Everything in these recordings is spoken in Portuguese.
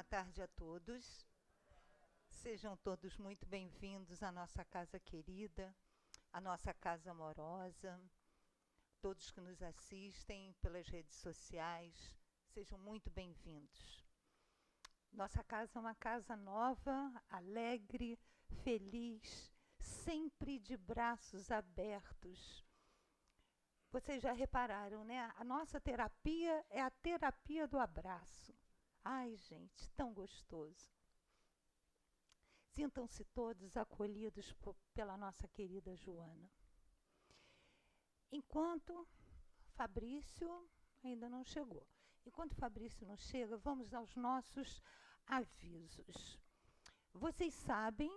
Boa tarde a todos. Sejam todos muito bem-vindos à nossa casa querida, à nossa casa amorosa. Todos que nos assistem pelas redes sociais, sejam muito bem-vindos. Nossa casa é uma casa nova, alegre, feliz, sempre de braços abertos. Vocês já repararam, né? A nossa terapia é a terapia do abraço. Ai, gente, tão gostoso. Sintam-se todos acolhidos pela nossa querida Joana. Enquanto Fabrício ainda não chegou. Enquanto Fabrício não chega, vamos aos nossos avisos. Vocês sabem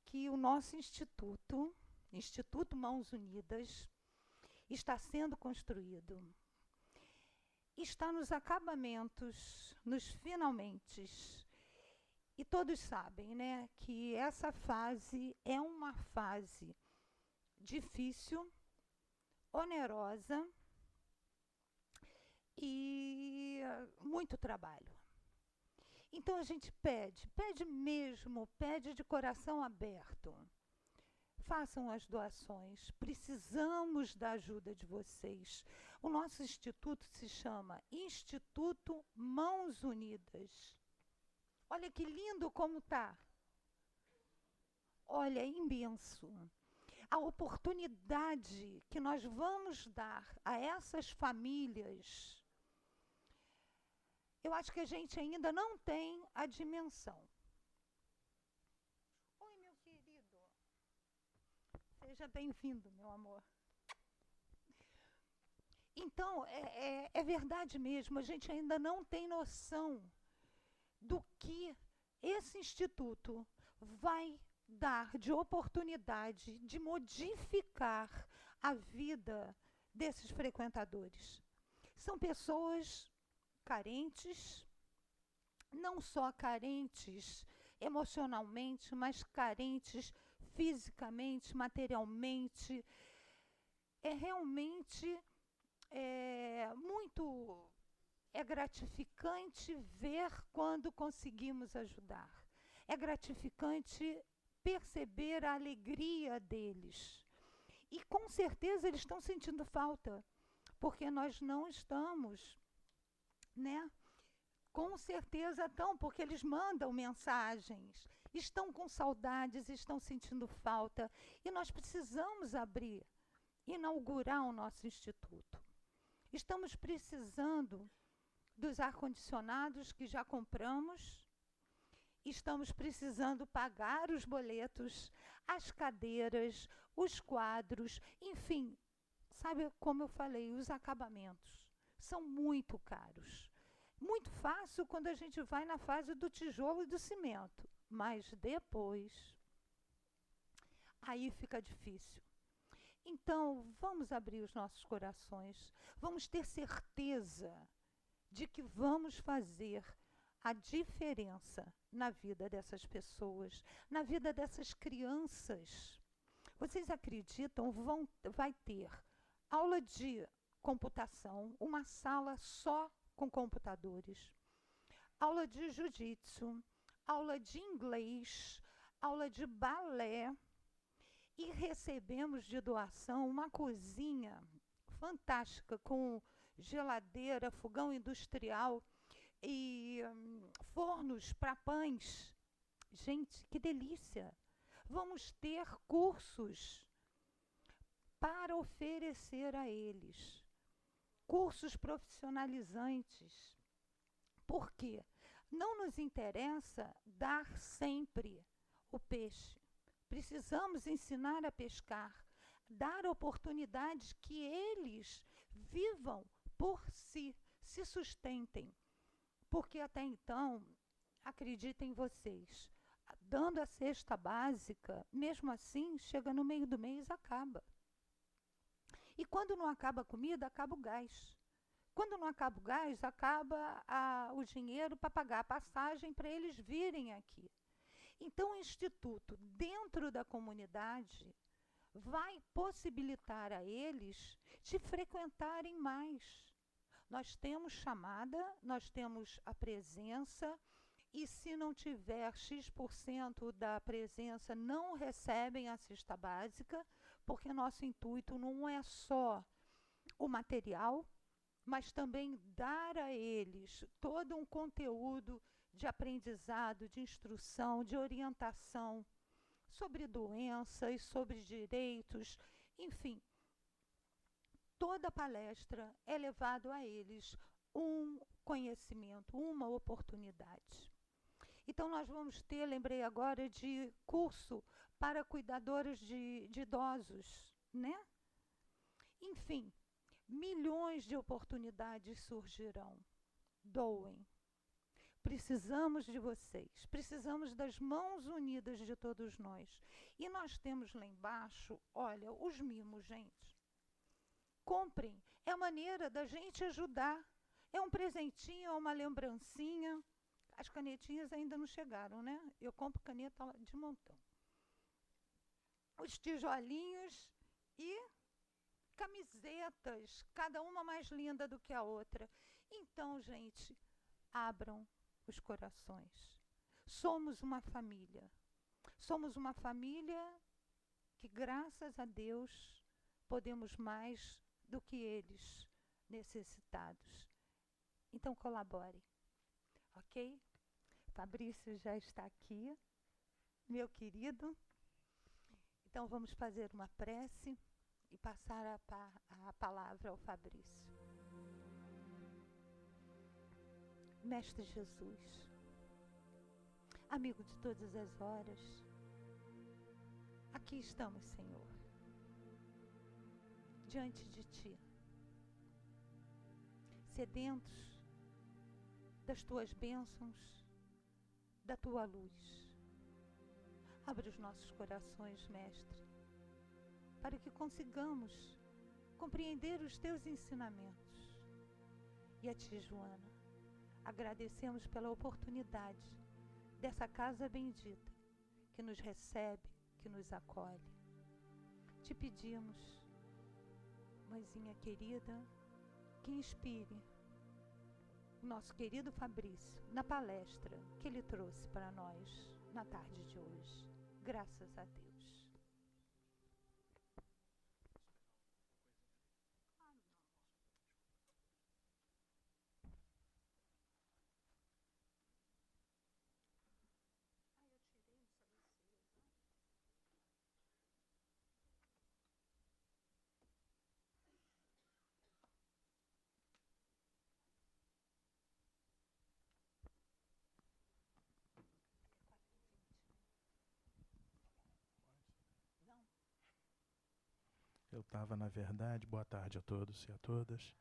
que o nosso Instituto Mãos Unidas, está sendo construído. Está nos acabamentos, nos finalmente. E todos sabem, né, que essa fase é uma fase difícil, onerosa e muito trabalho. Então a gente pede mesmo, pede de coração aberto. Façam as doações, precisamos da ajuda de vocês. O nosso instituto se chama Instituto Mãos Unidas. Olha que lindo como está. Olha, é imenso. A oportunidade que nós vamos dar a essas famílias, eu acho que a gente ainda não tem a dimensão. Oi, meu querido. Seja bem-vindo, meu amor. Então, é verdade mesmo, a gente ainda não tem noção do que esse instituto vai dar de oportunidade de modificar a vida desses frequentadores. São pessoas carentes, não só carentes emocionalmente, mas carentes fisicamente, materialmente. É realmente muito gratificante ver quando conseguimos ajudar. É gratificante perceber a alegria deles. E com certeza eles estão sentindo falta, porque nós não estamos, né? Com certeza estão, porque eles mandam mensagens, estão com saudades, estão sentindo falta. E nós precisamos inaugurar o nosso instituto. Estamos precisando dos ar-condicionados que já compramos, estamos precisando pagar os boletos, as cadeiras, os quadros, enfim, sabe como eu falei, os acabamentos são muito caros. Muito fácil quando a gente vai na fase do tijolo e do cimento, mas depois, aí fica difícil. Então, vamos abrir os nossos corações, vamos ter certeza de que vamos fazer a diferença na vida dessas pessoas, na vida dessas crianças. Vocês acreditam, vai ter aula de computação, uma sala só com computadores, aula de jiu-jitsu, aula de inglês, aula de balé, e recebemos de doação uma cozinha fantástica com geladeira, fogão industrial e fornos para pães. Gente, que delícia! Vamos ter cursos para oferecer a eles. Cursos profissionalizantes. Por quê? Não nos interessa dar sempre o peixe. Precisamos ensinar a pescar, dar oportunidades que eles vivam por si, se sustentem. Porque até então, acreditem vocês, dando a cesta básica, mesmo assim, chega no meio do mês e acaba. E quando não acaba a comida, acaba o gás. Quando não acaba o gás, acaba o dinheiro para pagar a passagem para eles virem aqui. Então, o Instituto, dentro da comunidade, vai possibilitar a eles de frequentarem mais. Nós temos chamada, nós temos a presença e se não tiver X% da presença, não recebem a cesta básica, porque nosso intuito não é só o material, mas também dar a eles todo um conteúdo de aprendizado, de instrução, de orientação sobre doenças, sobre direitos, enfim, toda palestra é levado a eles um conhecimento, uma oportunidade. Então, nós vamos ter, lembrei agora, de curso para cuidadoras de idosos, né? Enfim, milhões de oportunidades surgirão. Doem. Precisamos de vocês, precisamos das mãos unidas de todos nós. E nós temos lá embaixo, olha, os mimos, gente. Comprem, é a maneira da gente ajudar. É um presentinho, é uma lembrancinha. As canetinhas ainda não chegaram, né? Eu compro caneta de montão. Os tijolinhos e camisetas, cada uma mais linda do que a outra. Então, gente, abram os corações. Somos uma família. Somos uma família que, graças a Deus, podemos mais do que eles necessitados. Então, colabore. Ok? Fabrício já está aqui, meu querido. Então, vamos fazer uma prece e passar a palavra ao Fabrício. Mestre Jesus, amigo de todas as horas, aqui estamos, Senhor, diante de Ti, sedentos das Tuas bênçãos, da Tua luz. Abre os nossos corações, Mestre, para que consigamos compreender os Teus ensinamentos. E a Ti, Joana, agradecemos pela oportunidade dessa casa bendita que nos recebe, que nos acolhe. Te pedimos, mãezinha querida, que inspire o nosso querido Fabrício na palestra que ele trouxe para nós na tarde de hoje. Graças a Deus. Eu estava, na verdade, boa tarde a todos e a todas.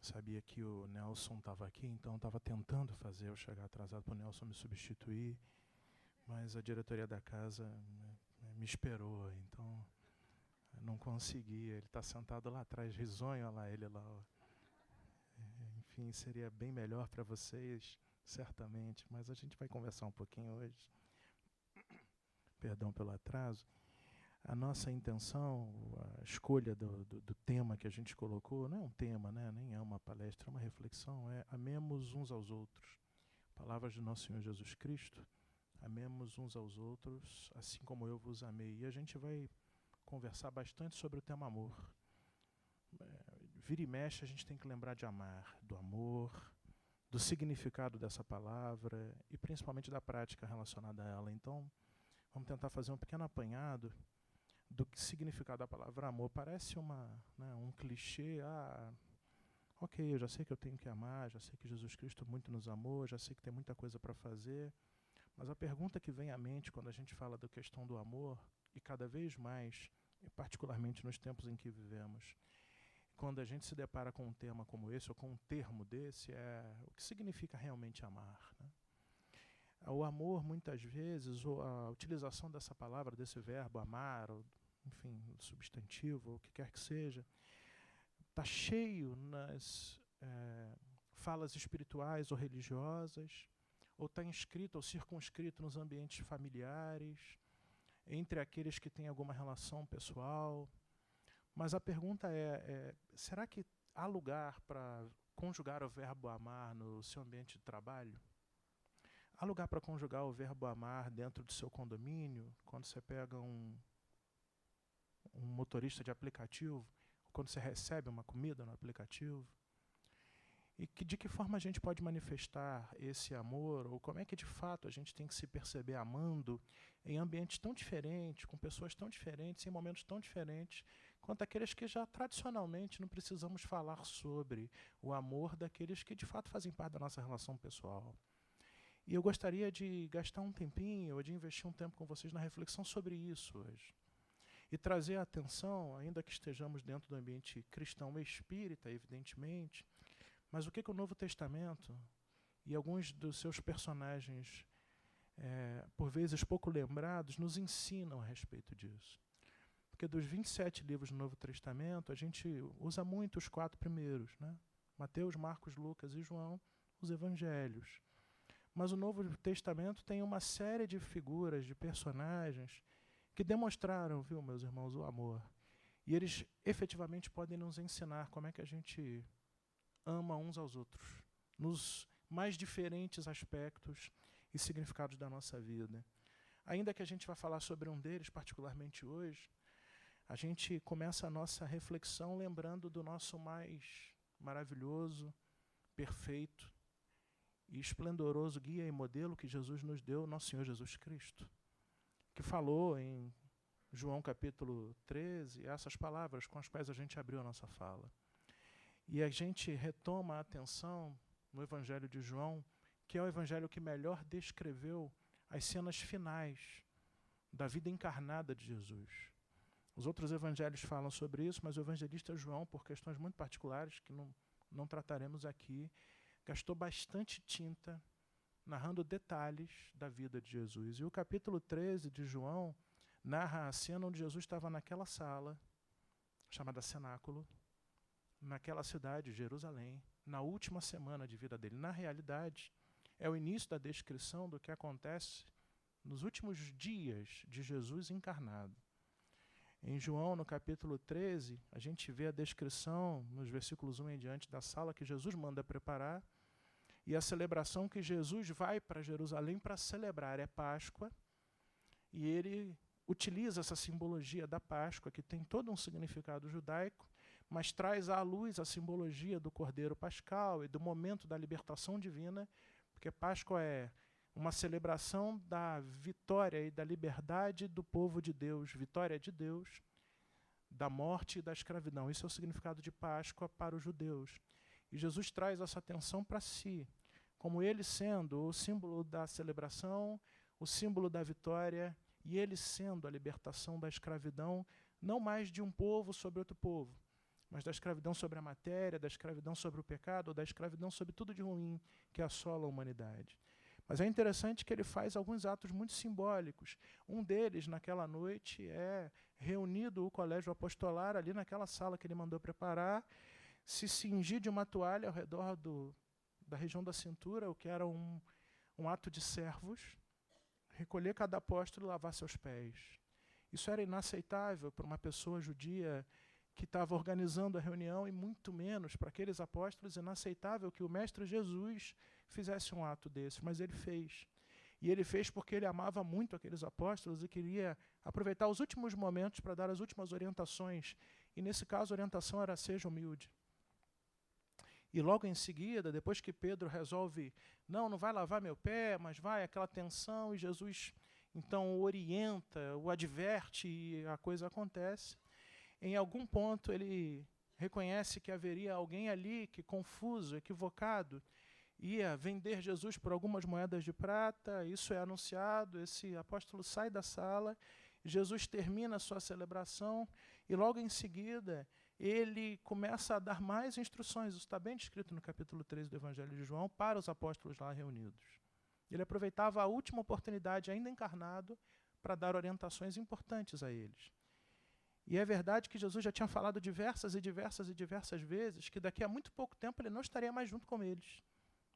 Sabia que o Nelson estava aqui, então estava tentando fazer eu chegar atrasado para o Nelson me substituir, mas a diretoria da casa me esperou, então não consegui. Ele está sentado lá atrás, risonho, olha lá ele lá. Ó. Enfim, seria bem melhor para vocês, certamente, mas a gente vai conversar um pouquinho hoje. Perdão pelo atraso. A nossa intenção, a escolha do tema que a gente colocou, não é um tema, né? Nem é uma palestra, é uma reflexão, é amemos uns aos outros. Palavras do nosso Senhor Jesus Cristo, amemos uns aos outros, assim como eu vos amei. E a gente vai conversar bastante sobre o tema amor. Vira e mexe, a gente tem que lembrar de amar, do amor, do significado dessa palavra e principalmente da prática relacionada a ela. Então, vamos tentar fazer um pequeno apanhado do significado da palavra amor. Parece um clichê, ok, eu já sei que eu tenho que amar, já sei que Jesus Cristo muito nos amou, já sei que tem muita coisa para fazer, mas a pergunta que vem à mente quando a gente fala da questão do amor, e cada vez mais, e particularmente nos tempos em que vivemos, quando a gente se depara com um tema como esse, ou com um termo desse, é o que significa realmente amar, né? O amor, muitas vezes, ou a utilização dessa palavra, desse verbo amar, ou, enfim, substantivo, ou o que quer que seja, está cheio nas falas espirituais ou religiosas, ou está inscrito ou circunscrito nos ambientes familiares, entre aqueles que têm alguma relação pessoal. Mas a pergunta será que há lugar para conjugar o verbo amar no seu ambiente de trabalho? há lugar para conjugar o verbo amar dentro do seu condomínio, quando você pega um motorista de aplicativo, quando você recebe uma comida no aplicativo? E de que forma a gente pode manifestar esse amor, ou como é que de fato a gente tem que se perceber amando em ambientes tão diferentes, com pessoas tão diferentes, em momentos tão diferentes, quanto aqueles que já tradicionalmente não precisamos falar sobre o amor daqueles que de fato fazem parte da nossa relação pessoal. E eu gostaria de gastar um tempinho, ou de investir um tempo com vocês na reflexão sobre isso hoje. E trazer a atenção, ainda que estejamos dentro do ambiente cristão e espírita, evidentemente, mas o que o Novo Testamento e alguns dos seus personagens, por vezes pouco lembrados, nos ensinam a respeito disso. Porque dos 27 livros do Novo Testamento, a gente usa muito os 4 primeiros, né? Mateus, Marcos, Lucas e João, os evangelhos. Mas o Novo Testamento tem uma série de figuras, de personagens, que demonstraram, viu, meus irmãos, o amor. E eles efetivamente podem nos ensinar como é que a gente ama uns aos outros, nos mais diferentes aspectos e significados da nossa vida. Ainda que a gente vá falar sobre um deles, particularmente hoje, a gente começa a nossa reflexão lembrando do nosso mais maravilhoso, perfeito e esplendoroso guia e modelo que Jesus nos deu, nosso Senhor Jesus Cristo, que falou em João capítulo 13, essas palavras com as quais a gente abriu a nossa fala. E a gente retoma a atenção no Evangelho de João, que é o evangelho que melhor descreveu as cenas finais da vida encarnada de Jesus. Os outros evangelhos falam sobre isso, mas o evangelista João, por questões muito particulares, que não trataremos aqui, gastou bastante tinta narrando detalhes da vida de Jesus. E o capítulo 13 de João narra a cena onde Jesus estava naquela sala, chamada Cenáculo, naquela cidade, Jerusalém, na última semana de vida dele. Na realidade, é o início da descrição do que acontece nos últimos dias de Jesus encarnado. Em João, no capítulo 13, a gente vê a descrição, nos versículos 1 em diante, da sala que Jesus manda preparar, e a celebração que Jesus vai para Jerusalém para celebrar é Páscoa, e ele utiliza essa simbologia da Páscoa, que tem todo um significado judaico, mas traz à luz a simbologia do Cordeiro Pascal e do momento da libertação divina, porque Páscoa é uma celebração da vitória e da liberdade do povo de Deus, vitória de Deus, da morte e da escravidão. Isso é o significado de Páscoa para os judeus. E Jesus traz essa atenção para si, como ele sendo o símbolo da celebração, o símbolo da vitória, e ele sendo a libertação da escravidão, não mais de um povo sobre outro povo, mas da escravidão sobre a matéria, da escravidão sobre o pecado, ou da escravidão sobre tudo de ruim que assola a humanidade. Mas é interessante que ele faz alguns atos muito simbólicos. Um deles, naquela noite, é reunido o colégio apostolar ali naquela sala que ele mandou preparar, se cingir de uma toalha ao redor da região da cintura, o que era um ato de servos, recolher cada apóstolo e lavar seus pés. Isso era inaceitável para uma pessoa judia que estava organizando a reunião, e muito menos para aqueles apóstolos, inaceitável que o Mestre Jesus fizesse um ato desse, mas ele fez. E ele fez porque ele amava muito aqueles apóstolos e queria aproveitar os últimos momentos para dar as últimas orientações. E nesse caso a orientação era: seja humilde. E logo em seguida, depois que Pedro resolve, não vai lavar meu pé, mas vai, aquela tensão, e Jesus então o orienta, o adverte, e a coisa acontece. Em algum ponto ele reconhece que haveria alguém ali que, confuso, equivocado, ia vender Jesus por algumas moedas de prata. Isso é anunciado, esse apóstolo sai da sala, Jesus termina a sua celebração e logo em seguida ele começa a dar mais instruções. Isso está bem descrito no capítulo 13 do Evangelho de João, para os apóstolos lá reunidos. Ele aproveitava a última oportunidade, ainda encarnado, para dar orientações importantes a eles. E é verdade que Jesus já tinha falado diversas vezes que daqui a muito pouco tempo ele não estaria mais junto com eles,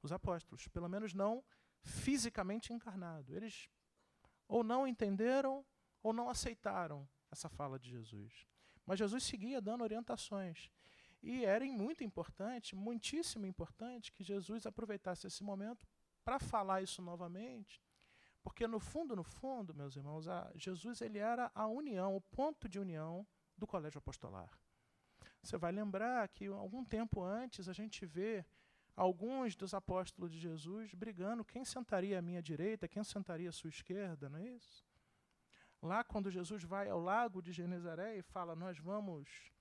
os apóstolos, pelo menos não fisicamente encarnado. Eles ou não entenderam ou não aceitaram essa fala de Jesus. Mas Jesus seguia dando orientações. E era muito importante, muitíssimo importante, que Jesus aproveitasse esse momento para falar isso novamente, porque no fundo, meus irmãos, Jesus ele era a união, o ponto de união do colégio apostolar. Você vai lembrar que algum tempo antes a gente vê alguns dos apóstolos de Jesus brigando quem sentaria à minha direita, quem sentaria à sua esquerda, não é isso? Lá quando Jesus vai ao lago de Genezaré e fala, nós vamos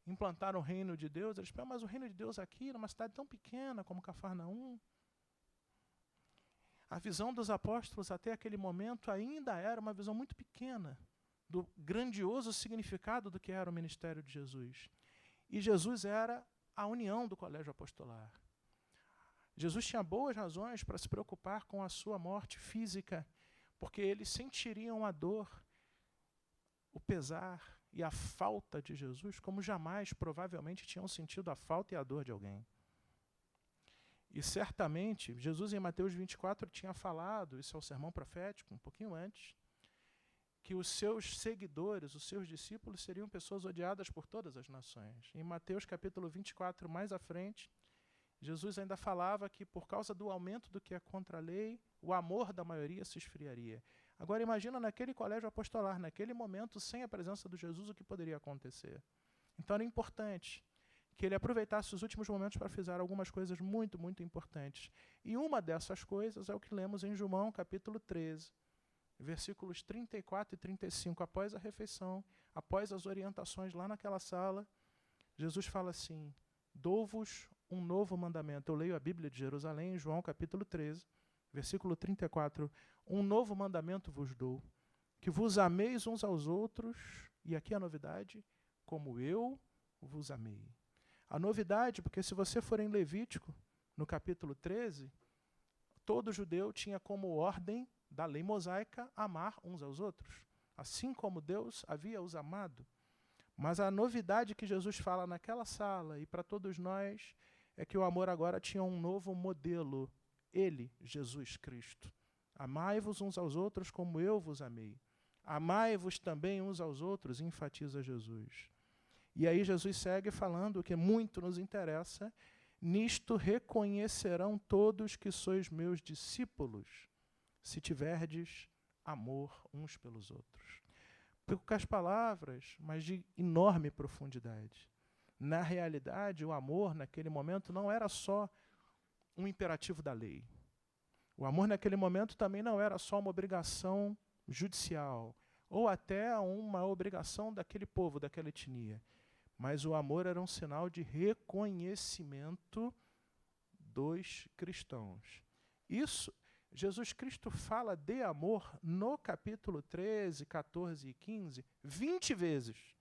implantar o reino de Deus, eles pensam, mas o reino de Deus aqui, numa cidade tão pequena como Cafarnaum. A visão dos apóstolos até aquele momento ainda era uma visão muito pequena do grandioso significado do que era o ministério de Jesus. E Jesus era a união do colégio apostolar. Jesus tinha boas razões para se preocupar com a sua morte física, porque eles sentiriam a dor, o pesar e a falta de Jesus como jamais provavelmente tinham sentido a falta e a dor de alguém. E certamente, Jesus em Mateus 24 tinha falado, isso é o sermão profético, um pouquinho antes, que os seus seguidores, os seus discípulos, seriam pessoas odiadas por todas as nações. Em Mateus capítulo 24, mais à frente, Jesus ainda falava que por causa do aumento do que é contra a lei, o amor da maioria se esfriaria. Agora imagina naquele colégio apostolar, naquele momento, sem a presença de Jesus, o que poderia acontecer. Então era importante que ele aproveitasse os últimos momentos para fazer algumas coisas muito, muito importantes. E uma dessas coisas é o que lemos em João, capítulo 13, versículos 34 e 35. Após a refeição, após as orientações lá naquela sala, Jesus fala assim, dou-vos um novo mandamento. Eu leio a Bíblia de Jerusalém, em João, capítulo 13, versículo 34. Um novo mandamento vos dou, que vos ameis uns aos outros, e aqui a novidade, como eu vos amei. A novidade, porque se você for em Levítico, no capítulo 13, todo judeu tinha como ordem da lei mosaica amar uns aos outros, assim como Deus havia os amado. Mas a novidade que Jesus fala naquela sala e para todos nós é que o amor agora tinha um novo modelo. Ele, Jesus Cristo. Amai-vos uns aos outros como eu vos amei. Amai-vos também uns aos outros, enfatiza Jesus. E aí Jesus segue falando o que muito nos interessa. Nisto reconhecerão todos que sois meus discípulos, se tiverdes amor uns pelos outros. Poucas palavras, mas de enorme profundidade. Na realidade, o amor naquele momento não era só um imperativo da lei. O amor naquele momento também não era só uma obrigação judicial, ou até uma obrigação daquele povo, daquela etnia. Mas o amor era um sinal de reconhecimento dos cristãos. Isso, Jesus Cristo fala de amor no capítulo 13, 14 e 15, 20 vezes.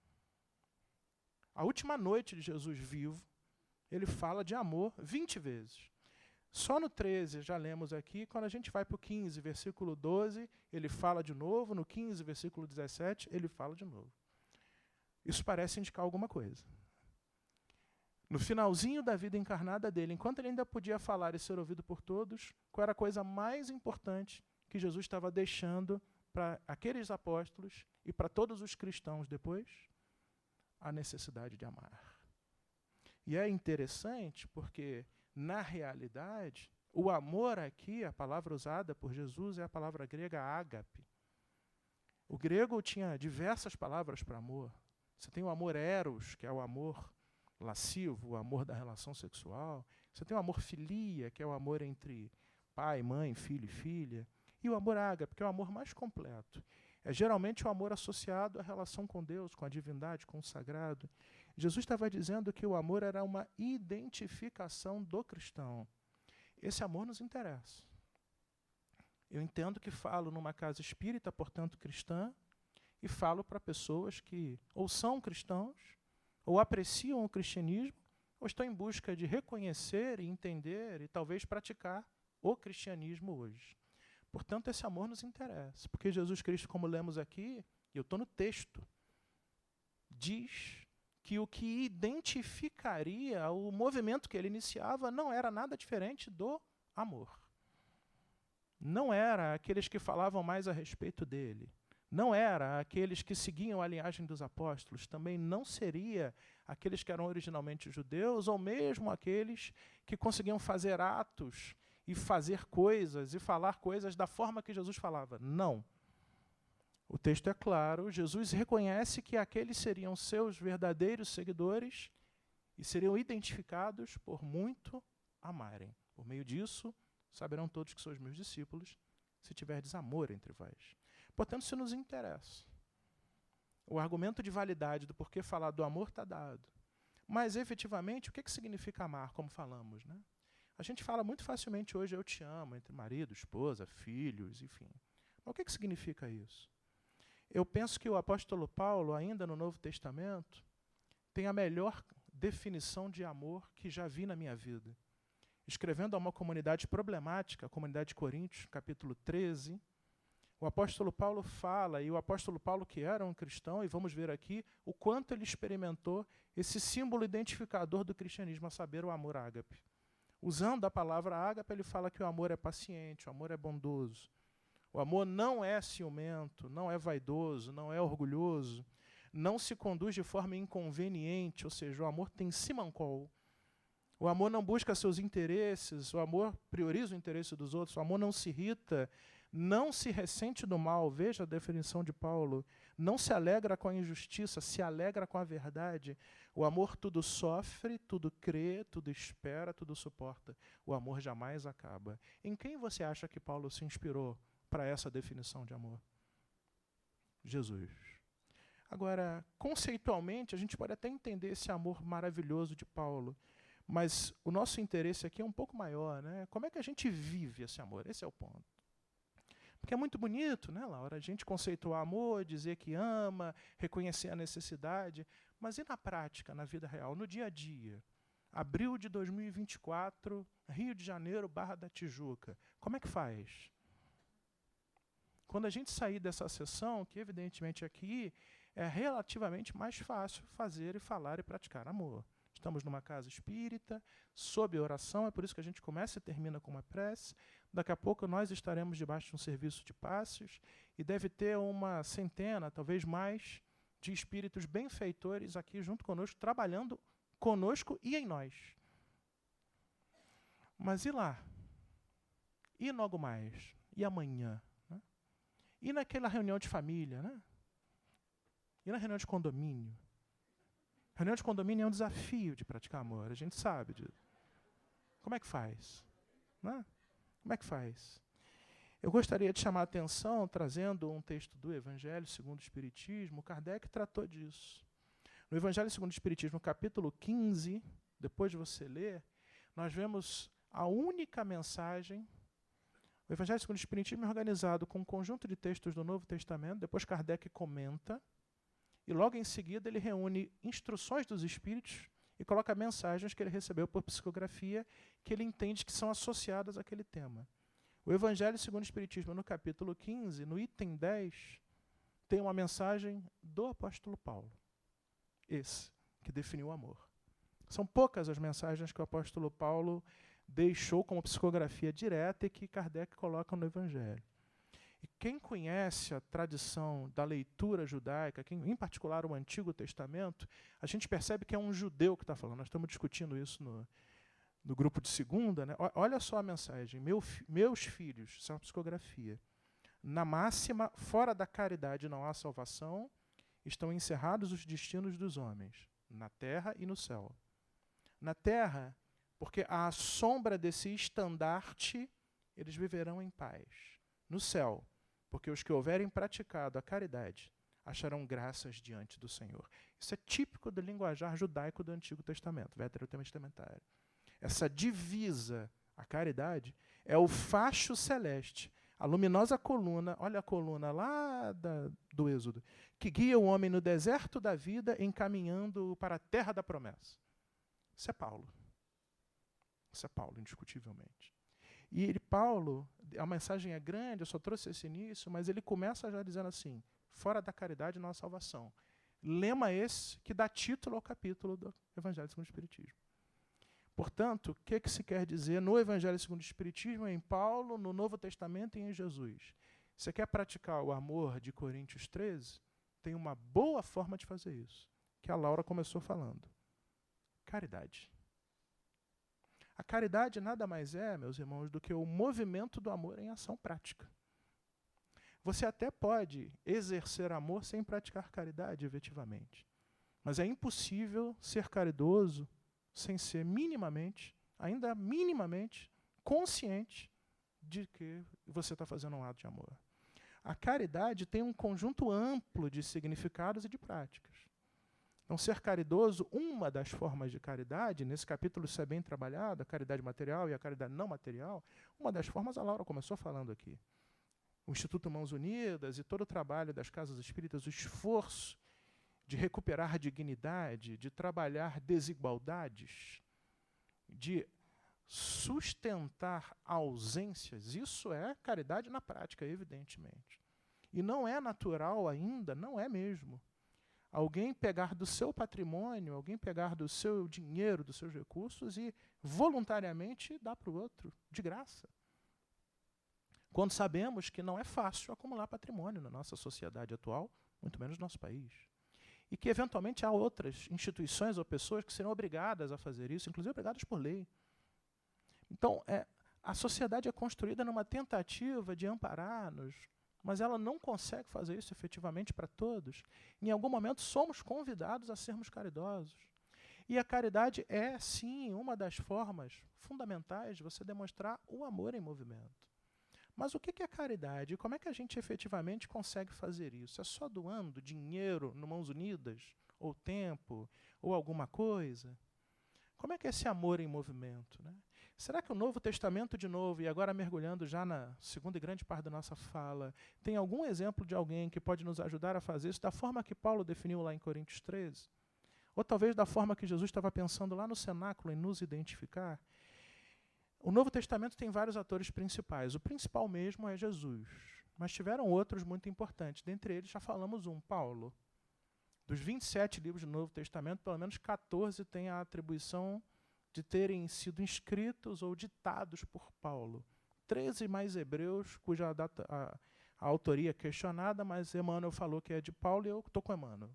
A última noite de Jesus vivo, ele fala de amor 20 vezes. Só no 13, já lemos aqui, quando a gente vai para o 15, versículo 12, ele fala de novo, no 15, versículo 17, ele fala de novo. Isso parece indicar alguma coisa. No finalzinho da vida encarnada dele, enquanto ele ainda podia falar e ser ouvido por todos, qual era a coisa mais importante que Jesus estava deixando para aqueles apóstolos e para todos os cristãos depois? A necessidade de amar. E é interessante porque, na realidade, o amor aqui, a palavra usada por Jesus é a palavra grega ágape. O grego tinha diversas palavras para amor. Você tem o amor eros, que é o amor lascivo, o amor da relação sexual. Você tem o amor filia, que é o amor entre pai, mãe, filho e filha. E o amor ágape, que é o amor mais completo. É geralmente o amor associado à relação com Deus, com a divindade, com o sagrado. Jesus estava dizendo que o amor era uma identificação do cristão. Esse amor nos interessa. Eu entendo que falo numa casa espírita, portanto cristã, e falo para pessoas que ou são cristãos, ou apreciam o cristianismo, ou estão em busca de reconhecer e entender e talvez praticar o cristianismo hoje. Portanto, esse amor nos interessa, porque Jesus Cristo, como lemos aqui, e eu estou no texto, diz que o que identificaria o movimento que ele iniciava não era nada diferente do amor. Não era aqueles que falavam mais a respeito dele. Não era aqueles que seguiam a linhagem dos apóstolos, também não seria aqueles que eram originalmente judeus, ou mesmo aqueles que conseguiam fazer atos e fazer coisas e falar coisas da forma que Jesus falava. Não. O texto é claro, Jesus reconhece que aqueles seriam seus verdadeiros seguidores e seriam identificados por muito amarem. Por meio disso, saberão todos que sois meus discípulos, se tiverdes amor entre vós. Portanto, isso nos interessa. O argumento de validade do porquê falar do amor está dado. Mas, efetivamente, o que significa amar, como falamos, né? A gente fala muito facilmente hoje, eu te amo, entre marido, esposa, filhos, enfim. Mas o que significa isso? Eu penso que o apóstolo Paulo, ainda no Novo Testamento, tem a melhor definição de amor que já vi na minha vida. Escrevendo a uma comunidade problemática, a comunidade de Coríntios, capítulo 13, o apóstolo Paulo fala, e o apóstolo Paulo, que era um cristão, e vamos ver aqui o quanto ele experimentou esse símbolo identificador do cristianismo, a saber, o amor ágape. Usando a palavra ágape, ele fala que o amor é paciente, o amor é bondoso. O amor não é ciumento, não é vaidoso, não é orgulhoso, não se conduz de forma inconveniente, ou seja, o amor tem simancol. O amor não busca seus interesses, o amor prioriza o interesse dos outros, o amor não se irrita, não se ressente do mal, veja a definição de Paulo, não se alegra com a injustiça, se alegra com a verdade. O amor tudo sofre, tudo crê, tudo espera, tudo suporta. O amor jamais acaba. Em quem você acha que Paulo se inspirou para essa definição de amor? Jesus. Agora, conceitualmente, a gente pode até entender esse amor maravilhoso de Paulo, mas o nosso interesse aqui é um pouco maior, né? Como é que a gente vive esse amor? Esse é o ponto. Porque é muito bonito, né, Laura? A gente conceituar amor, dizer que ama, reconhecer a necessidade, mas e na prática, na vida real, no dia a dia? Abril de 2024, Rio de Janeiro, Barra da Tijuca. Como é que faz? Quando a gente sair dessa sessão, que evidentemente aqui é relativamente mais fácil fazer e falar e praticar amor. Estamos numa casa espírita, sob oração, é por isso que a gente começa e termina com uma prece. Daqui a pouco nós estaremos debaixo de um serviço de passes e deve ter uma centena, talvez mais, de espíritos benfeitores aqui junto conosco, trabalhando conosco e em nós. Mas e lá? E logo mais? E amanhã? Né? E naquela reunião de família? Né? E na reunião de condomínio? Reunião de condomínio é um desafio de praticar amor, a gente sabe disso. Como é que faz? Né? Como é que faz? Eu gostaria de chamar a atenção, trazendo um texto do Evangelho segundo o Espiritismo. Kardec tratou disso. No Evangelho segundo o Espiritismo, capítulo 15, depois de você ler, nós vemos a única mensagem. O Evangelho segundo o Espiritismo é organizado com um conjunto de textos do Novo Testamento, depois Kardec comenta, e logo em seguida ele reúne instruções dos Espíritos e coloca mensagens que ele recebeu por psicografia, que ele entende que são associadas àquele tema. O Evangelho segundo o Espiritismo, no capítulo 15, no item 10, tem uma mensagem do apóstolo Paulo. Esse, que definiu o amor. São poucas as mensagens que o apóstolo Paulo deixou como psicografia direta e que Kardec coloca no Evangelho. E quem conhece a tradição da leitura judaica, em particular o Antigo Testamento, a gente percebe que é um judeu que está falando. Nós estamos discutindo isso no grupo de segunda. Né? Olha só a mensagem. Meus filhos, isso é uma psicografia. Na máxima, fora da caridade não há salvação, estão encerrados os destinos dos homens, na terra e no céu. Na terra, porque à sombra desse estandarte, eles viverão em paz. No céu, porque os que houverem praticado a caridade acharão graças diante do Senhor. Isso é típico do linguajar judaico do Antigo Testamento, veterotestamentário. Essa divisa, a caridade, é o facho celeste, a luminosa coluna, olha a coluna lá do Êxodo, que guia o homem no deserto da vida, encaminhando para a terra da promessa. Isso é Paulo. Isso é Paulo, indiscutivelmente. E Paulo, a mensagem é grande, eu só trouxe esse início, mas ele começa já dizendo assim, fora da caridade não há salvação. Lema esse que dá título ao capítulo do Evangelho segundo o Espiritismo. Portanto, o que se quer dizer no Evangelho segundo o Espiritismo, em Paulo, no Novo Testamento e em Jesus? Você quer praticar o amor de Coríntios 13? Tem uma boa forma de fazer isso, que a Laura começou falando. Caridade. A caridade nada mais é, meus irmãos, do que o movimento do amor em ação prática. Você até pode exercer amor sem praticar caridade, efetivamente. Mas é impossível ser caridoso sem ser minimamente, ainda minimamente, consciente de que você está fazendo um ato de amor. A caridade tem um conjunto amplo de significados e de práticas. Então, ser caridoso, uma das formas de caridade, nesse capítulo isso é bem trabalhado, a caridade material e a caridade não material, uma das formas a Laura começou falando aqui. O Instituto Mãos Unidas e todo o trabalho das casas espíritas, o esforço de recuperar dignidade, de trabalhar desigualdades, de sustentar ausências, isso é caridade na prática, evidentemente. E não é natural ainda, não é mesmo, alguém pegar do seu patrimônio, alguém pegar do seu dinheiro, dos seus recursos e voluntariamente dar para o outro, de graça. Quando sabemos que não é fácil acumular patrimônio na nossa sociedade atual, muito menos no nosso país. E que, eventualmente, há outras instituições ou pessoas que serão obrigadas a fazer isso, inclusive obrigadas por lei. Então, a sociedade é construída numa tentativa de amparar-nos, mas ela não consegue fazer isso efetivamente para todos. Em algum momento, somos convidados a sermos caridosos. E a caridade é, sim, uma das formas fundamentais de você demonstrar o amor em movimento. Mas o que é caridade? E como é que a gente efetivamente consegue fazer isso? É só doando dinheiro no Mãos Unidas? Ou tempo? Ou alguma coisa? Como é que é esse amor em movimento, né? Será que o Novo Testamento, de novo, e agora mergulhando já na segunda e grande parte da nossa fala, tem algum exemplo de alguém que pode nos ajudar a fazer isso da forma que Paulo definiu lá em Coríntios 13? Ou talvez da forma que Jesus estava pensando lá no cenáculo em nos identificar? O Novo Testamento tem vários atores principais. O principal mesmo é Jesus. Mas tiveram outros muito importantes. Dentre eles, já falamos um, Paulo. Dos 27 livros do Novo Testamento, pelo menos 14 têm a atribuição de terem sido inscritos ou ditados por Paulo. 13 mais Hebreus, cuja a autoria é questionada, mas Emmanuel falou que é de Paulo e eu estou com Emmanuel.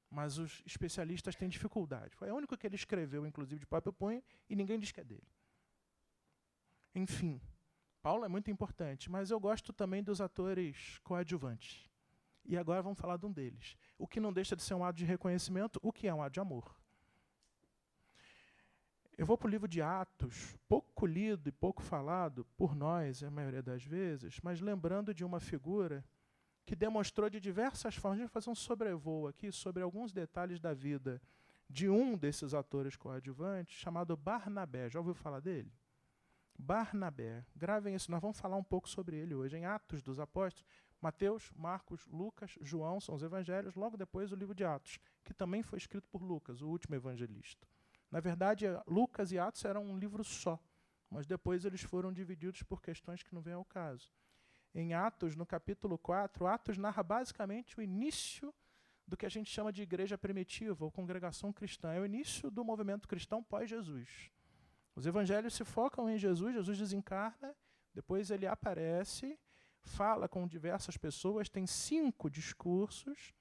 Mas os especialistas têm dificuldade. Foi o único que ele escreveu, inclusive, de próprio punho, e ninguém diz que é dele. Enfim, Paulo é muito importante, mas eu gosto também dos atores coadjuvantes. E agora vamos falar de um deles. O que não deixa de ser um ato de reconhecimento, o que é um ato de amor. Eu vou para o livro de Atos, pouco lido e pouco falado por nós, a maioria das vezes, mas lembrando de uma figura que demonstrou de diversas formas. A gente vai fazer um sobrevoo aqui sobre alguns detalhes da vida de um desses atores coadjuvantes, chamado Barnabé. Já ouviu falar dele? Barnabé. Gravem isso, nós vamos falar um pouco sobre ele hoje, em Atos dos Apóstolos. Mateus, Marcos, Lucas, João são os evangelhos, logo depois o livro de Atos, que também foi escrito por Lucas, o último evangelista. Na verdade, Lucas e Atos eram um livro só, mas depois eles foram divididos por questões que não vêm ao caso. Em Atos, no capítulo 4, Atos narra basicamente o início do que a gente chama de igreja primitiva, ou congregação cristã. É o início do movimento cristão pós-Jesus. Os evangelhos se focam em Jesus, Jesus desencarna, depois ele aparece, fala com diversas pessoas, tem 5 discursos,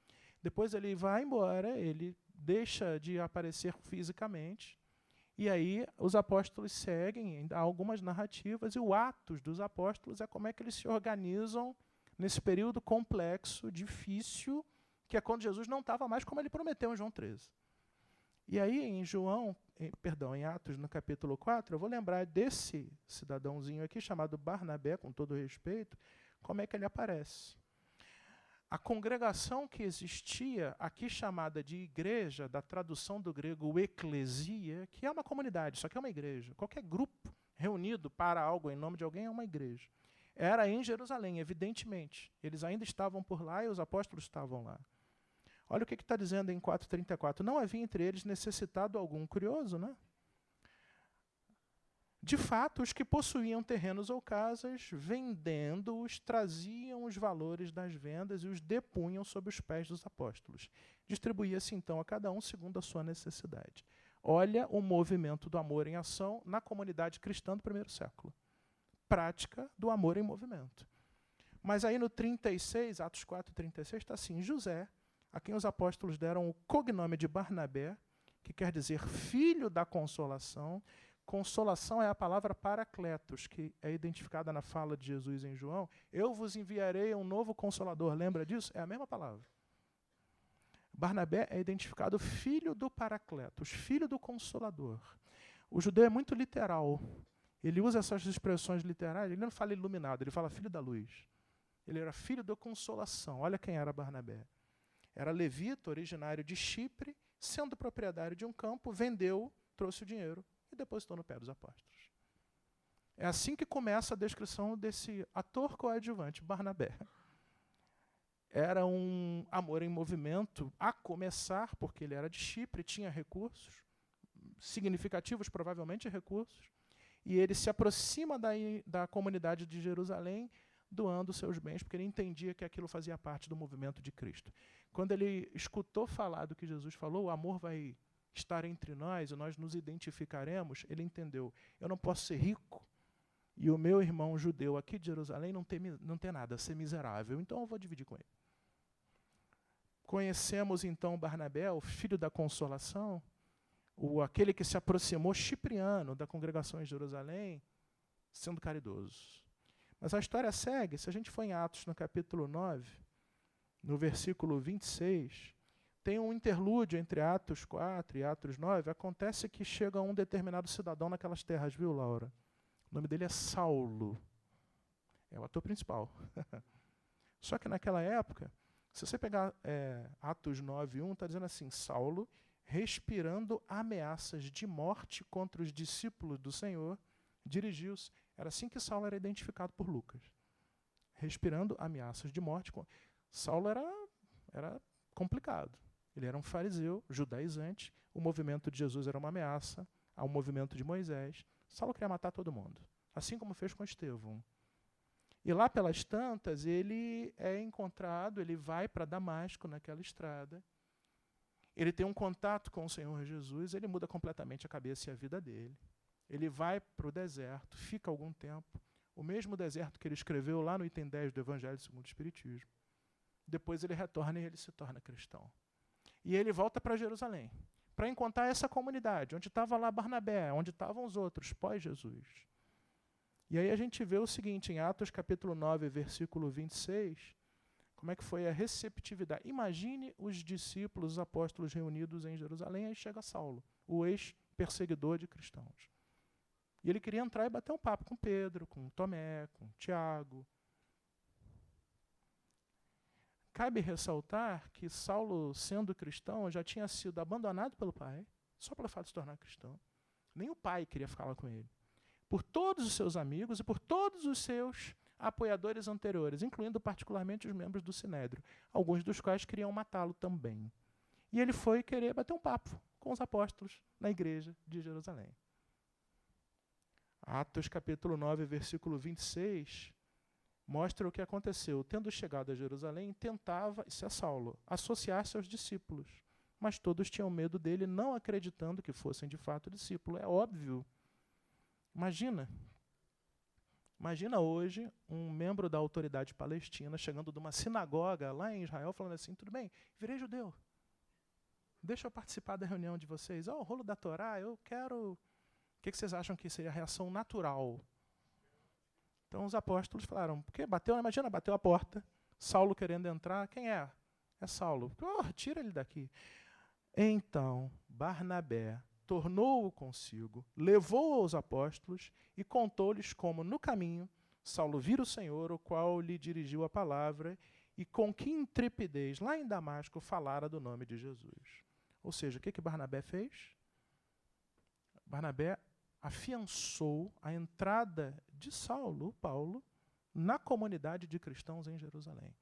depois ele vai embora, ele deixa de aparecer fisicamente, e aí os apóstolos seguem, há algumas narrativas, e o Atos dos Apóstolos é como é que eles se organizam nesse período complexo, difícil, que é quando Jesus não estava mais como ele prometeu em João 13. E aí, em Atos, no capítulo 4, eu vou lembrar desse cidadãozinho aqui, chamado Barnabé, com todo respeito, como é que ele aparece. A congregação que existia, aqui chamada de igreja, da tradução do grego eclesia, que é uma comunidade, isso aqui é uma igreja. Qualquer grupo reunido para algo em nome de alguém é uma igreja. Era em Jerusalém, evidentemente. Eles ainda estavam por lá e os apóstolos estavam lá. Olha o que está dizendo em 4:34. Não havia entre eles necessitado algum. Curioso, né? De fato, os que possuíam terrenos ou casas, vendendo-os, traziam os valores das vendas e os depunham sob os pés dos apóstolos. Distribuía-se então a cada um segundo a sua necessidade. Olha o movimento do amor em ação na comunidade cristã do primeiro século. Prática do amor em movimento. Mas aí no 36, Atos 4:36, está assim: José, a quem os apóstolos deram o cognome de Barnabé, que quer dizer filho da consolação, Consolação é a palavra paracletos, que é identificada na fala de Jesus em João. Eu vos enviarei um novo consolador. Lembra disso? É a mesma palavra. Barnabé é identificado filho do paracletos, filho do consolador. O judeu é muito literal. Ele usa essas expressões literais, ele não fala iluminado, ele fala filho da luz. Ele era filho da consolação. Olha quem era Barnabé. Era levita, originário de Chipre, sendo proprietário de um campo, vendeu, trouxe o dinheiro e depositou no pé dos apóstolos. É assim que começa a descrição desse ator coadjuvante, Barnabé. Era um amor em movimento, a começar, porque ele era de Chipre, tinha recursos, significativos, provavelmente recursos, e ele se aproxima da comunidade de Jerusalém, doando seus bens, porque ele entendia que aquilo fazia parte do movimento de Cristo. Quando ele escutou falar do que Jesus falou, o amor vai estar entre nós e nós nos identificaremos, ele entendeu, eu não posso ser rico e o meu irmão judeu aqui de Jerusalém não tem nada, ser miserável, então eu vou dividir com ele. Conhecemos então Barnabé, o filho da consolação, aquele que se aproximou Cipriano da congregação em Jerusalém, sendo caridoso. Mas a história segue, se a gente for em Atos no capítulo 9, no versículo 26, tem um interlúdio entre Atos 4 e Atos 9, acontece que chega um determinado cidadão naquelas terras, viu, Laura? O nome dele é Saulo. É o ator principal. Só que naquela época, se você pegar Atos 9:1, está dizendo assim, Saulo, respirando ameaças de morte contra os discípulos do Senhor, dirigiu-se. Era assim que Saulo era identificado por Lucas. Respirando ameaças de morte. Saulo era complicado. Ele era um fariseu, judaizante. O movimento de Jesus era uma ameaça ao movimento de Moisés. Saulo queria matar todo mundo, assim como fez com Estevão. E lá pelas tantas, ele é encontrado, ele vai para Damasco, naquela estrada. Ele tem um contato com o Senhor Jesus, ele muda completamente a cabeça e a vida dele. Ele vai para o deserto, fica algum tempo, o mesmo deserto que ele escreveu lá no item 10 do Evangelho segundo o Espiritismo. Depois ele retorna e ele se torna cristão. E ele volta para Jerusalém, para encontrar essa comunidade, onde estava lá Barnabé, onde estavam os outros, pós-Jesus. E aí a gente vê o seguinte, em Atos capítulo 9, versículo 26, como é que foi a receptividade. Imagine os discípulos, os apóstolos reunidos em Jerusalém, aí chega Saulo, o ex-perseguidor de cristãos. E ele queria entrar e bater um papo com Pedro, com Tomé, com Tiago. Cabe ressaltar que Saulo, sendo cristão, já tinha sido abandonado pelo pai, só pelo fato de se tornar cristão. Nem o pai queria falar com ele. Por todos os seus amigos e por todos os seus apoiadores anteriores, incluindo particularmente os membros do Sinédrio, alguns dos quais queriam matá-lo também. E ele foi querer bater um papo com os apóstolos na igreja de Jerusalém. Atos capítulo 9, versículo 26, mostra o que aconteceu. Tendo chegado a Jerusalém, tentava, isso é Saulo, associar-se aos discípulos. Mas todos tinham medo dele, não acreditando que fossem de fato discípulos. É óbvio. Imagina hoje um membro da autoridade palestina chegando de uma sinagoga lá em Israel falando assim, tudo bem, virei judeu. Deixa eu participar da reunião de vocês. O rolo da Torá, eu quero... O que vocês acham que seria a reação natural? Então os apóstolos falaram, porque imagina, bateu a porta, Saulo querendo entrar, quem é? É Saulo. Tira ele daqui. Então, Barnabé tornou-o consigo, levou-o aos apóstolos e contou-lhes como, no caminho, Saulo vira o Senhor, o qual lhe dirigiu a palavra, e com que intrepidez, lá em Damasco, falara do nome de Jesus. Ou seja, o que Barnabé fez? Barnabé afiançou a entrada de Saulo, Paulo, na comunidade de cristãos em Jerusalém.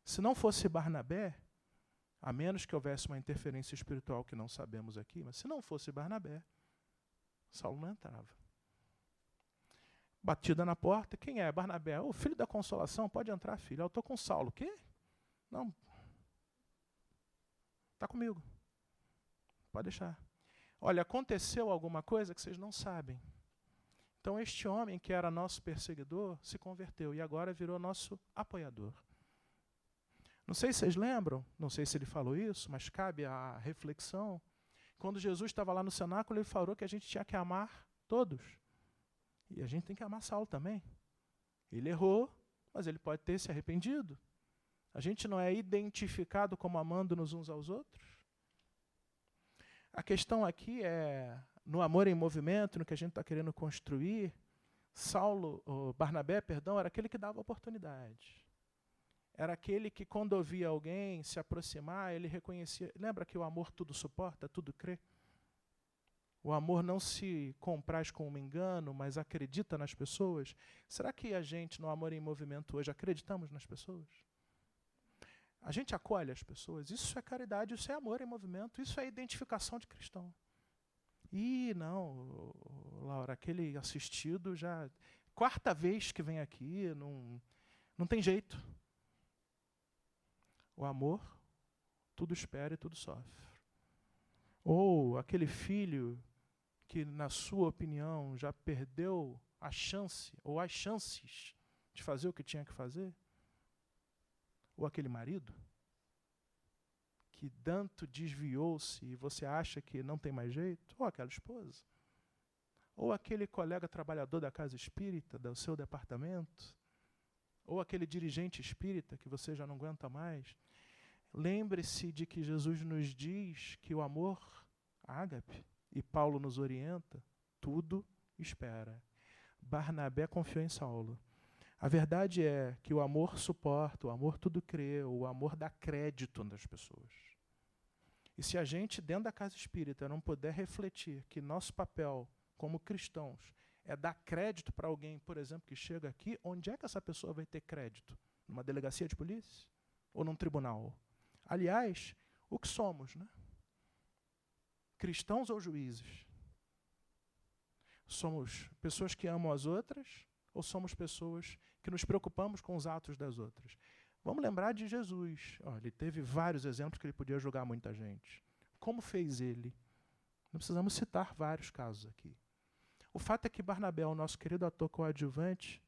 Se não fosse Barnabé, a menos que houvesse uma interferência espiritual que não sabemos aqui, mas se não fosse Barnabé, Saulo não entrava. Batida na porta, quem é? Barnabé. O filho da consolação, pode entrar, filho. Eu estou com Saulo. O quê? Não. Está comigo. Pode deixar. Olha, aconteceu alguma coisa que vocês não sabem. Então este homem, que era nosso perseguidor, se converteu e agora virou nosso apoiador. Não sei se vocês lembram, não sei se ele falou isso, mas cabe a reflexão. Quando Jesus estava lá no cenáculo, ele falou que a gente tinha que amar Todos. E a gente tem que amar Saulo também. Ele errou, mas ele pode ter se arrependido. A gente não é identificado como amando-nos uns aos outros? A questão aqui é, no amor em movimento, no que a gente está querendo construir, Barnabé, era aquele que dava oportunidade. Era aquele que, quando ouvia alguém se aproximar, ele reconhecia. Lembra que o amor tudo suporta, tudo crê? O amor não se compraz com um engano, mas acredita nas pessoas. Será que a gente, no amor em movimento hoje, acreditamos nas pessoas? A gente acolhe as pessoas? Isso é caridade, isso é amor em movimento, isso é identificação de cristão. E não, Laura, aquele assistido já... Quarta vez que vem aqui, não tem jeito. O amor, tudo espera e tudo sofre. Ou aquele filho que, na sua opinião, já perdeu a chance, ou as chances, de fazer o que tinha que fazer. Ou aquele marido que tanto desviou-se e você acha que não tem mais jeito. Ou aquela esposa. Ou aquele colega trabalhador da casa espírita, do seu departamento. Ou aquele dirigente espírita que você já não aguenta mais. Lembre-se de que Jesus nos diz que o amor, ágape, e Paulo nos orienta, tudo espera. Barnabé confiou em Saulo. A verdade é que o amor suporta, o amor tudo crê, o amor dá crédito nas pessoas. E se a gente, dentro da casa espírita, não puder refletir que nosso papel como cristãos é dar crédito para alguém, por exemplo, que chega aqui, onde é que essa pessoa vai ter crédito? Numa delegacia de polícia? Ou num tribunal? Aliás, o que somos, né? Cristãos ou juízes? Somos pessoas que amam as outras ou somos pessoas que nos preocupamos com os atos das outras? Vamos lembrar de Jesus. Ele teve vários exemplos que ele podia julgar muita gente. Como fez ele? Não precisamos citar vários casos aqui. O fato é que Barnabé, o nosso querido ator coadjuvante,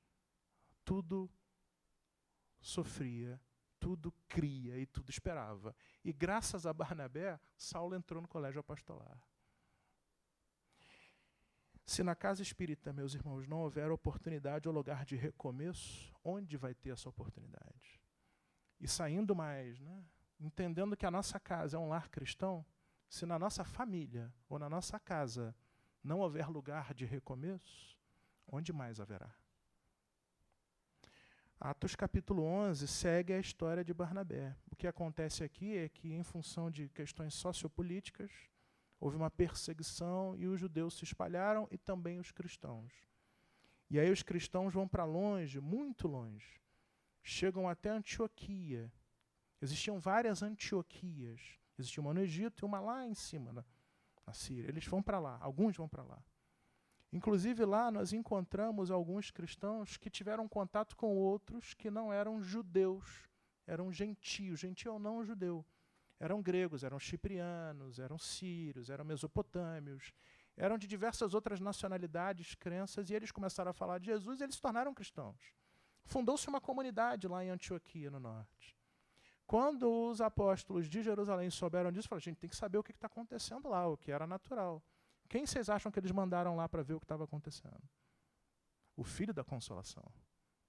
tudo sofria, tudo cria e tudo esperava. E graças a Barnabé, Saulo entrou no colégio apostolar. Se na casa espírita, meus irmãos, não houver oportunidade ou lugar de recomeço, onde vai ter essa oportunidade? E saindo mais, entendendo que a nossa casa é um lar cristão, se na nossa família ou na nossa casa não houver lugar de recomeço, onde mais haverá? Atos capítulo 11 segue a história de Barnabé. O que acontece aqui é que, em função de questões sociopolíticas, houve uma perseguição e os judeus se espalharam e também os cristãos. E aí os cristãos vão para longe, muito longe. Chegam até Antioquia. Existiam várias Antioquias. Existia uma no Egito e uma lá em cima, na Síria. Eles vão para lá, alguns vão para lá. Inclusive lá nós encontramos alguns cristãos que tiveram contato com outros que não eram judeus, eram gentios, gentio ou não judeu. Eram gregos, eram ciprianos, eram sírios, eram mesopotâmios, eram de diversas outras nacionalidades, crenças, e eles começaram a falar de Jesus e eles se tornaram cristãos. Fundou-se uma comunidade lá em Antioquia, no norte. Quando os apóstolos de Jerusalém souberam disso, falaram, a gente tem que saber o que está acontecendo lá, o que era natural. Quem vocês acham que eles mandaram lá para ver o que estava acontecendo? O filho da consolação,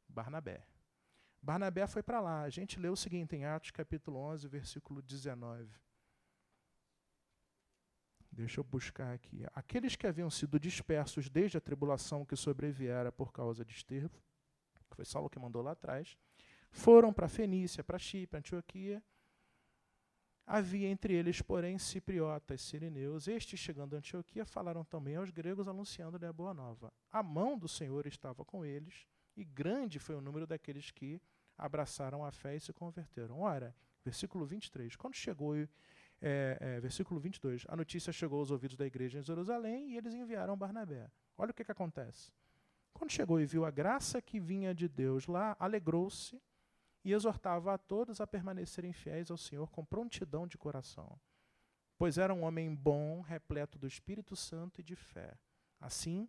Barnabé. Barnabé foi para lá. A gente lê o seguinte em Atos capítulo 11, versículo 19. Deixa eu buscar aqui. Aqueles que haviam sido dispersos desde a tribulação que sobreviera por causa de Estevão, que foi Saulo que mandou lá atrás, foram para Fenícia, para Chipre, Antioquia. Havia entre eles, porém, cipriotas, sirineus. Estes, chegando a Antioquia, falaram também aos gregos, anunciando-lhe a boa nova. A mão do Senhor estava com eles, e grande foi o número daqueles que abraçaram a fé e se converteram. Ora, versículo 23, quando chegou, versículo 22, a notícia chegou aos ouvidos da igreja em Jerusalém, e eles enviaram Barnabé. Olha o que acontece. Quando chegou e viu a graça que vinha de Deus lá, alegrou-se, e exortava a todos a permanecerem fiéis ao Senhor com prontidão de coração, pois era um homem bom, repleto do Espírito Santo e de fé. Assim,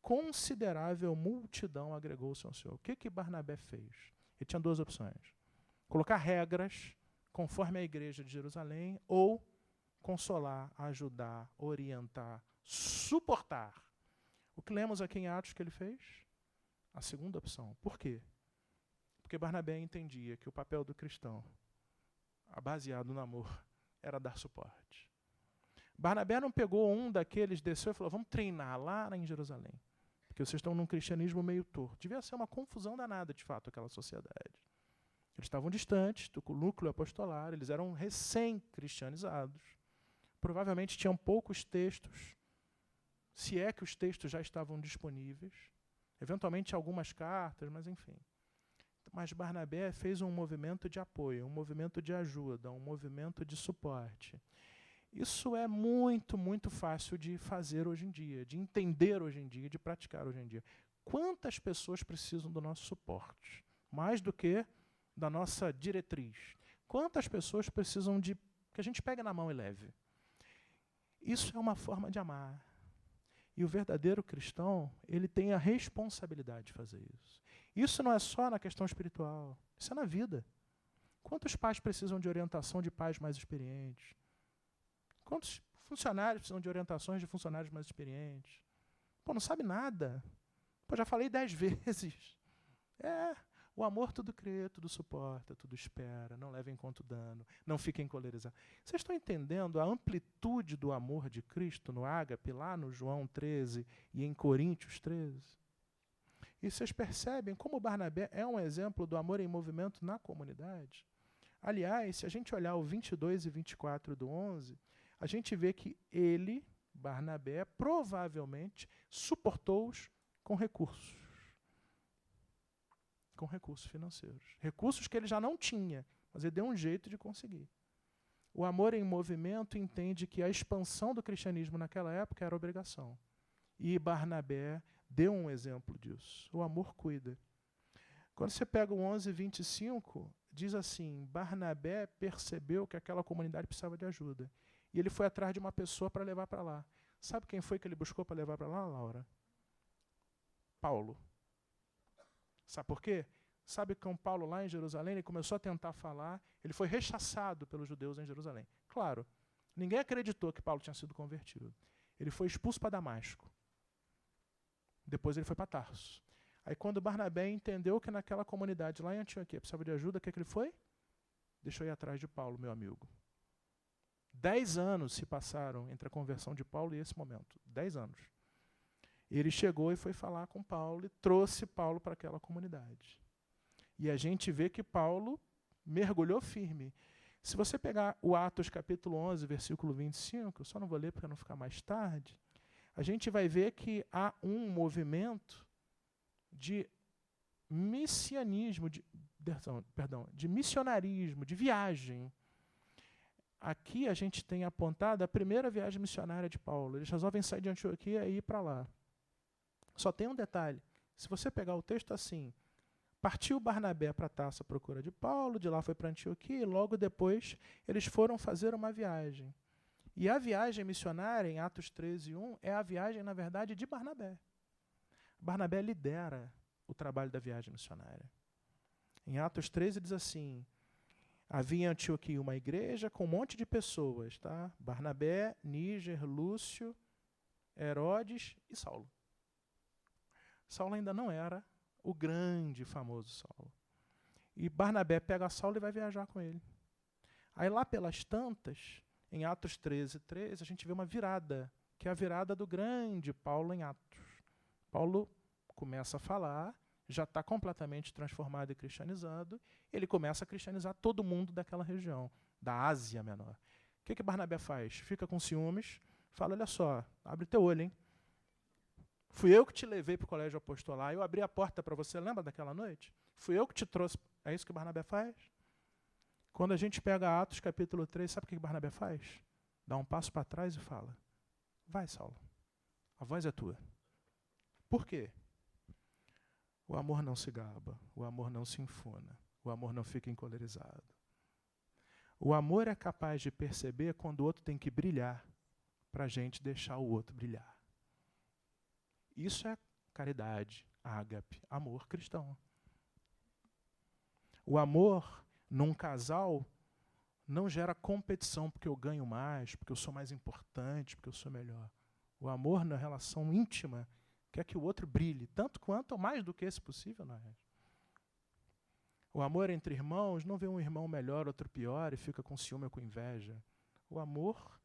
considerável multidão agregou-se ao Senhor. O que Barnabé fez? Ele tinha duas opções. Colocar regras conforme a igreja de Jerusalém ou consolar, ajudar, orientar, suportar O que lemos aqui em Atos que ele fez? A segunda opção. Por quê? Porque Barnabé entendia que o papel do cristão, baseado no amor, era dar suporte. Barnabé não pegou um daqueles, desceu e falou, vamos treinar lá em Jerusalém, porque vocês estão num cristianismo meio torto. Devia ser uma confusão danada, de fato, aquela sociedade. Eles estavam distantes do núcleo apostolar, eles eram recém-cristianizados. Provavelmente tinham poucos textos, se é que os textos já estavam disponíveis. Eventualmente algumas cartas, mas enfim. Mas Barnabé fez um movimento de apoio, um movimento de ajuda, um movimento de suporte. Isso é muito, muito fácil de fazer hoje em dia, de entender hoje em dia, de praticar hoje em dia. Quantas pessoas precisam do nosso suporte? Mais do que da nossa diretriz. Quantas pessoas precisam de que a gente pegue na mão e leve? Isso é uma forma de amar. E o verdadeiro cristão, ele tem a responsabilidade de fazer isso. Isso não é só na questão espiritual, isso é na vida. Quantos pais precisam de orientação de pais mais experientes? Quantos funcionários precisam de orientações de funcionários mais experientes? Pô, não sabe nada. Pô, já falei 10 vezes. O amor tudo crê, tudo suporta, tudo espera, não leva em conta o dano, não fica encolerizado. Vocês estão entendendo a amplitude do amor de Cristo no ágape, lá no João 13 e em Coríntios 13? E vocês percebem como Barnabé é um exemplo do amor em movimento na comunidade? Aliás, se a gente olhar o 22 e 24 do 11, a gente vê que ele, Barnabé, provavelmente suportou-os com recursos. Com recursos financeiros. Recursos que ele já não tinha, mas ele deu um jeito de conseguir. O amor em movimento entende que a expansão do cristianismo naquela época era obrigação. E Barnabé deu um exemplo disso. O amor cuida. Quando você pega o 11:25, diz assim, Barnabé percebeu que aquela comunidade precisava de ajuda. E ele foi atrás de uma pessoa para levar para lá. Sabe quem foi que ele buscou para levar para lá, Laura? Paulo. Sabe por quê? Sabe que com Paulo lá em Jerusalém, ele começou a tentar falar, ele foi rechaçado pelos judeus em Jerusalém. Claro, ninguém acreditou que Paulo tinha sido convertido. Ele foi expulso para Damasco. Depois ele foi para Tarso. Aí quando Barnabé entendeu que naquela comunidade lá em Antioquia precisava de ajuda, o que ele foi? Deixa eu ir atrás de Paulo, meu amigo. 10 anos se passaram entre a conversão de Paulo e esse momento. 10 anos. Ele chegou e foi falar com Paulo e trouxe Paulo para aquela comunidade. E a gente vê que Paulo mergulhou firme. Se você pegar o Atos capítulo 11, versículo 25, eu só não vou ler para não ficar mais tarde, a gente vai ver que há um movimento de missianismo, de missionarismo, de viagem. Aqui a gente tem apontado a primeira viagem missionária de Paulo. Eles resolvem sair de Antioquia e ir para lá. Só tem um detalhe. Se você pegar o texto assim, partiu Barnabé para Tarso à procura de Paulo, de lá foi para Antioquia, e logo depois eles foram fazer uma viagem. E a viagem missionária, em Atos 13:1, é a viagem, na verdade, de Barnabé. Barnabé lidera o trabalho da viagem missionária. Em Atos 13 diz assim, havia em Antioquia uma igreja com um monte de pessoas, tá? Barnabé, Níger, Lúcio, Herodes e Saulo. Saulo ainda não era o grande, famoso Saulo. E Barnabé pega Saulo e vai viajar com ele. Aí lá pelas tantas, em Atos 13:13, a gente vê uma virada, que é a virada do grande Paulo em Atos. Paulo começa a falar, já está completamente transformado e cristianizado, ele começa a cristianizar todo mundo daquela região, da Ásia Menor. O que Barnabé faz? Fica com ciúmes, fala, olha só, abre teu olho, hein? Fui eu que te levei para o colégio apostolar, eu abri a porta para você, lembra daquela noite? Fui eu que te trouxe. É isso que Barnabé faz? Quando a gente pega Atos capítulo 3, sabe o que Barnabé faz? Dá um passo para trás e fala, vai, Saulo, a voz é tua. Por quê? O amor não se gaba, o amor não se enfuna, o amor não fica encolerizado. O amor é capaz de perceber quando o outro tem que brilhar para a gente deixar o outro brilhar. Isso é caridade, ágape, amor cristão. O amor num casal não gera competição porque eu ganho mais, porque eu sou mais importante, porque eu sou melhor. O amor na relação íntima quer que o outro brilhe, tanto quanto ou mais do que esse possível, não é? O amor entre irmãos não vê um irmão melhor, outro pior e fica com ciúme ou com inveja. O amor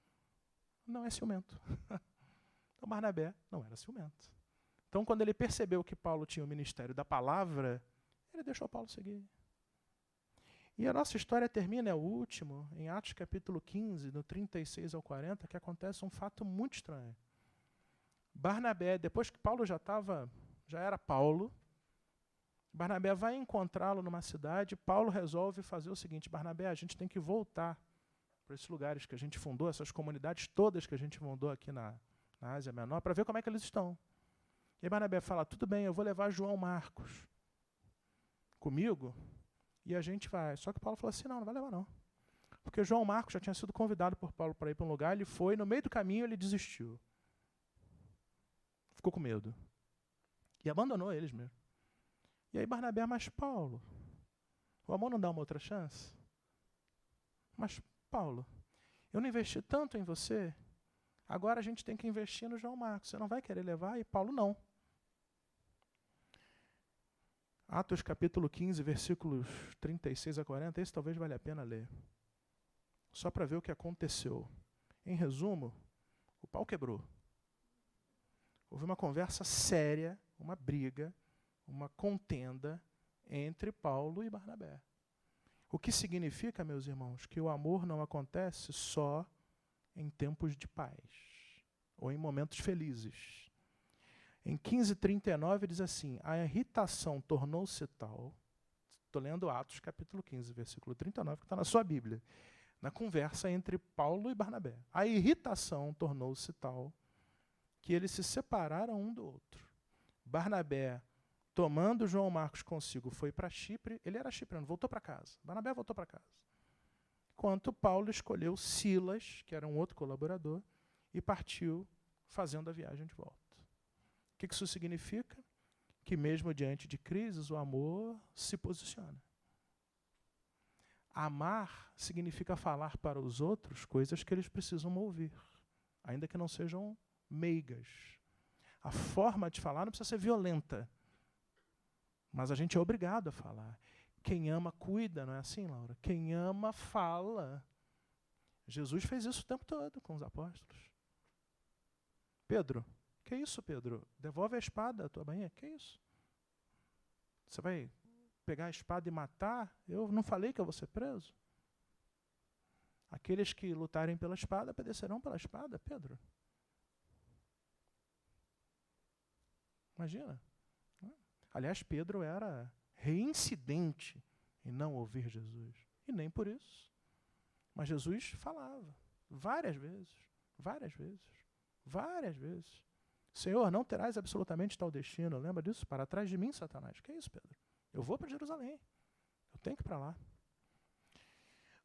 não é ciumento. Então Barnabé não era ciumento. Então quando ele percebeu que Paulo tinha o ministério da palavra, ele deixou Paulo seguir. E a nossa história termina, é o último, em Atos capítulo 15, do 36 ao 40, que acontece um fato muito estranho. Barnabé, depois que Paulo já era Paulo, Barnabé vai encontrá-lo numa cidade, Paulo resolve fazer o seguinte: Barnabé, a gente tem que voltar para esses lugares que a gente fundou, essas comunidades todas que a gente fundou aqui na Ásia Menor, para ver como é que eles estão. E aí Barnabé fala: tudo bem, eu vou levar João Marcos comigo e a gente vai. Só que Paulo falou assim: não vai levar não. Porque João Marcos já tinha sido convidado por Paulo para ir para um lugar, ele foi, no meio do caminho ele desistiu. Ficou com medo. E abandonou eles mesmo. E aí Barnabé: mas Paulo, o amor não dá uma outra chance? Mas Paulo, eu não investi tanto em você, agora a gente tem que investir no João Marcos. Você não vai querer levar? E Paulo não. Atos capítulo 15, versículos 36 a 40, esse talvez valha a pena ler. Só para ver o que aconteceu. Em resumo, o pau quebrou. Houve uma conversa séria, uma briga, uma contenda entre Paulo e Barnabé. O que significa, meus irmãos, que o amor não acontece só em tempos de paz ou em momentos felizes. Em 15:39 diz assim: a irritação tornou-se tal, estou lendo Atos capítulo 15, versículo 39, que está na sua Bíblia, na conversa entre Paulo e Barnabé. A irritação tornou-se tal que eles se separaram um do outro. Barnabé, tomando João Marcos consigo, foi para Chipre. Ele era chipriano, voltou para casa. Barnabé voltou para casa. Enquanto Paulo escolheu Silas, que era um outro colaborador, e partiu fazendo a viagem de volta. O que isso significa? Que mesmo diante de crises, o amor se posiciona. Amar significa falar para os outros coisas que eles precisam ouvir, ainda que não sejam meigas. A forma de falar não precisa ser violenta, mas a gente é obrigado a falar. Quem ama, cuida, não é assim, Laura? Quem ama, fala. Jesus fez isso o tempo todo com os apóstolos. Pedro, que isso, Pedro? Devolve a espada à tua bainha. Que isso? Você vai pegar a espada e matar? Eu não falei que eu vou ser preso? Aqueles que lutarem pela espada, padecerão pela espada, Pedro. Imagina. Aliás, Pedro era reincidente em não ouvir Jesus. E nem por isso. Mas Jesus falava várias vezes, várias vezes, várias vezes. Senhor, não terás absolutamente tal destino. Lembra disso? Para trás de mim, Satanás. Que é isso, Pedro? Eu vou para Jerusalém. Eu tenho que ir para lá.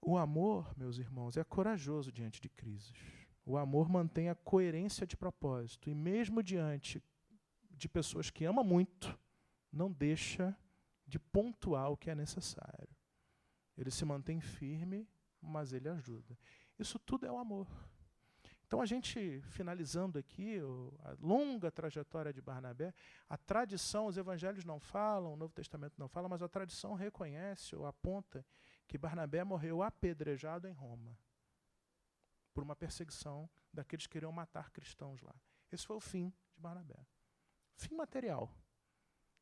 O amor, meus irmãos, é corajoso diante de crises. O amor mantém a coerência de propósito. E mesmo diante de pessoas que amam muito, não deixa de pontuar o que é necessário. Ele se mantém firme, mas ele ajuda. Isso tudo é o amor. Então, a gente, finalizando aqui a longa trajetória de Barnabé, a tradição, os evangelhos não falam, o Novo Testamento não fala, mas a tradição reconhece ou aponta que Barnabé morreu apedrejado em Roma por uma perseguição daqueles que queriam matar cristãos lá. Esse foi o fim de Barnabé. Fim material.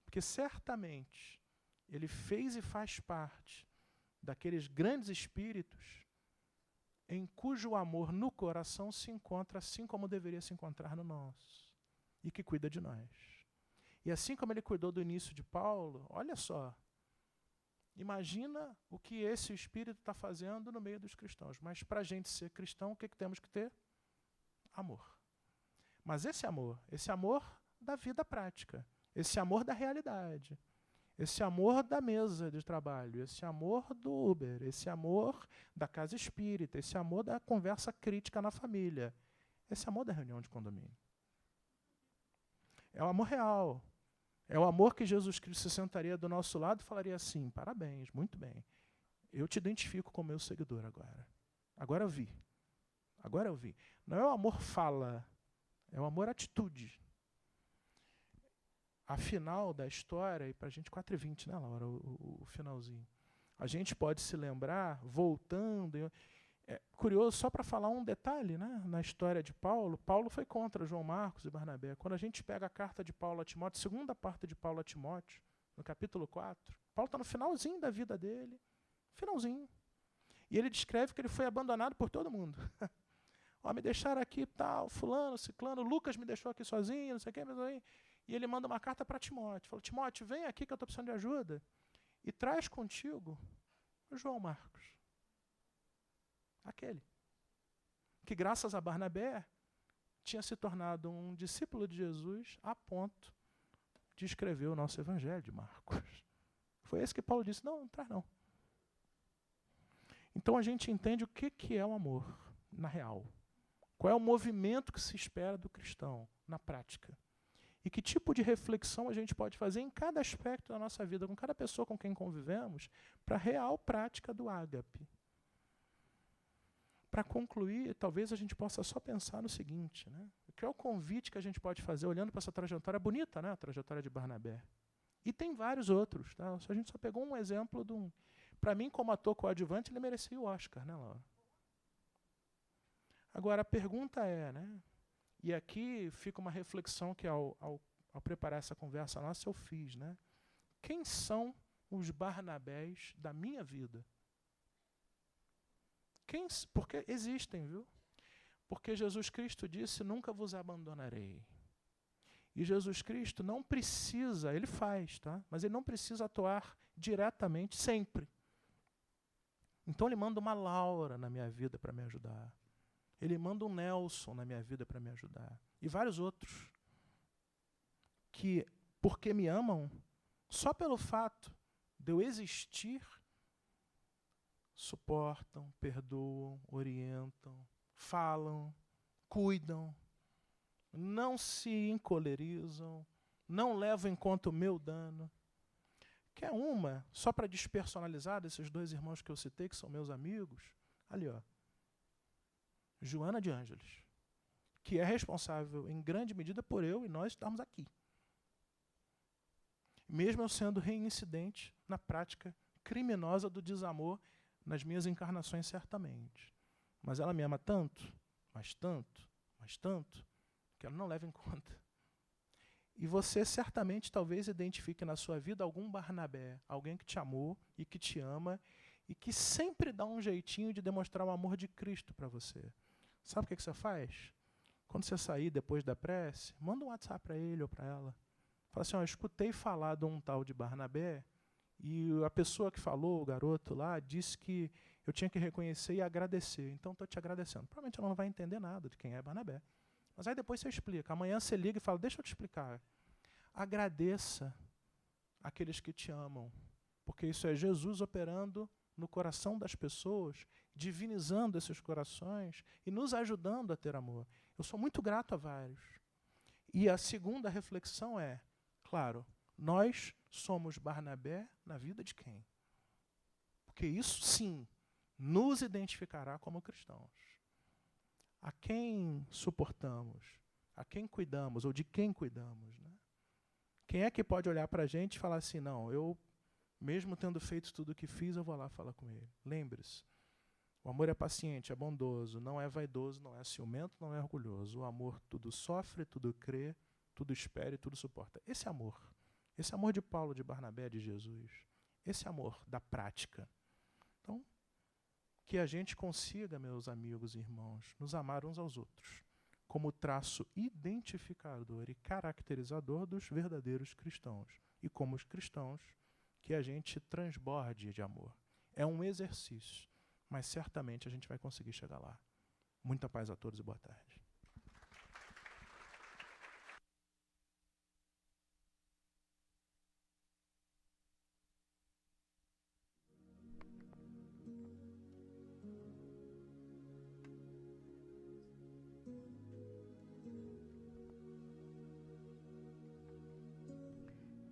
Porque certamente ele fez e faz parte daqueles grandes espíritos em cujo amor no coração se encontra assim como deveria se encontrar no nosso, e que cuida de nós. E assim como ele cuidou do início de Paulo, olha só, imagina o que esse espírito está fazendo no meio dos cristãos. Mas para a gente ser cristão, o que temos que ter? Amor. Mas esse amor da vida prática, esse amor da realidade, esse amor da mesa de trabalho, esse amor do Uber, esse amor da casa espírita, esse amor da conversa crítica na família, esse amor da reunião de condomínio. É o amor real. É o amor que Jesus Cristo se sentaria do nosso lado e falaria assim: parabéns, muito bem. Eu te identifico como meu seguidor agora. Agora eu vi. Agora eu vi. Não é o amor fala, é o amor atitude. a final da história, e para a gente 4h20, né, Laura, o finalzinho. A gente pode se lembrar, voltando... É curioso, só para falar um detalhe, né, na história de Paulo, Paulo foi contra João Marcos e Barnabé. Quando a gente pega a carta de Paulo a Timóteo, segunda parte de Paulo a Timóteo, no capítulo 4, Paulo está no finalzinho da vida dele, finalzinho. E ele descreve que ele foi abandonado por todo mundo. Ó, me deixaram aqui, tal, fulano, ciclano, Lucas me deixou aqui sozinho, não sei o que, mas aí... E ele manda uma carta para Timóteo. Falou, Timóteo, vem aqui que eu estou precisando de ajuda. E traz contigo o João Marcos. Aquele. Que graças a Barnabé tinha se tornado um discípulo de Jesus a ponto de escrever o nosso evangelho de Marcos. Foi esse que Paulo disse, não traz não. Então a gente entende o que é o amor, na real. Qual é o movimento que se espera do cristão, na prática. E que tipo de reflexão a gente pode fazer em cada aspecto da nossa vida, com cada pessoa com quem convivemos, para a real prática do ágape. Para concluir, talvez a gente possa só pensar no seguinte, né? Que é o convite que a gente pode fazer, olhando para essa trajetória bonita, né? A trajetória de Barnabé. E tem vários outros. Tá? A gente só pegou um exemplo de um... Para mim, como ator coadjuvante, ele merecia o Oscar, né, Laura? Agora, a pergunta é, né? E aqui fica uma reflexão que ao preparar essa conversa nossa eu fiz, né? Quem são os Barnabés da minha vida? Porque existem, viu? Porque Jesus Cristo disse, nunca vos abandonarei. E Jesus Cristo não precisa, ele faz, tá? Mas ele não precisa atuar diretamente sempre. Então ele manda uma Laura na minha vida para me ajudar. Ele manda um Nelson na minha vida para me ajudar. E vários outros. Que, porque me amam, só pelo fato de eu existir, suportam, perdoam, orientam, falam, cuidam, não se encolerizam, não levam em conta o meu dano. Quer uma, só para despersonalizar desses dois irmãos que eu citei, que são meus amigos, ali, ó, Joana de Ângeles, que é responsável em grande medida por eu e nós estarmos aqui. Mesmo eu sendo reincidente na prática criminosa do desamor nas minhas encarnações, certamente. Mas ela me ama tanto, mas tanto, mas tanto, que ela não leva em conta. E você certamente talvez identifique na sua vida algum Barnabé, alguém que te amou e que te ama e que sempre dá um jeitinho de demonstrar o amor de Cristo para você. Sabe o que você faz? Quando você sair depois da prece, manda um WhatsApp para ele ou para ela. Fala assim, ó, eu escutei falar de um tal de Barnabé e a pessoa que falou, o garoto lá, disse que eu tinha que reconhecer e agradecer. Então estou te agradecendo. Provavelmente ela não vai entender nada de quem é Barnabé. Mas aí depois você explica. Amanhã você liga e fala, deixa eu te explicar. Agradeça aqueles que te amam. Porque isso é Jesus operando no coração das pessoas, divinizando esses corações e nos ajudando a ter amor. Eu sou muito grato a vários. E a segunda reflexão é, claro, nós somos Barnabé na vida de quem? Porque isso, sim, nos identificará como cristãos. A quem suportamos? A quem cuidamos? Ou de quem cuidamos? Né? Quem é que pode olhar para a gente e falar assim, não, eu, mesmo tendo feito tudo o que fiz, eu vou lá falar com ele. Lembre-se, o amor é paciente, é bondoso, não é vaidoso, não é ciumento, não é orgulhoso. O amor tudo sofre, tudo crê, tudo espera e tudo suporta. Esse amor de Paulo, de Barnabé, de Jesus, esse amor da prática. Então, que a gente consiga, meus amigos e irmãos, nos amar uns aos outros, como traço identificador e caracterizador dos verdadeiros cristãos. E como os cristãos, que a gente transborde de amor. É um exercício, mas certamente a gente vai conseguir chegar lá. Muita paz a todos e boa tarde.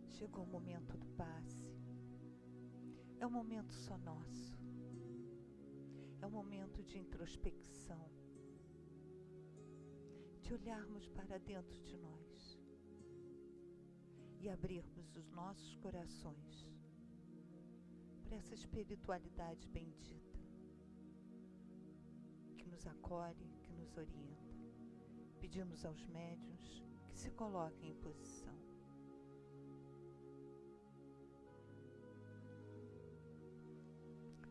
Chegou o momento do passe. É um momento só nosso. É um momento de introspecção. De olharmos para dentro de nós. e abrirmos os nossos corações para essa espiritualidade bendita que nos acolhe, que nos orienta. Pedimos aos médiuns que se coloquem em posição.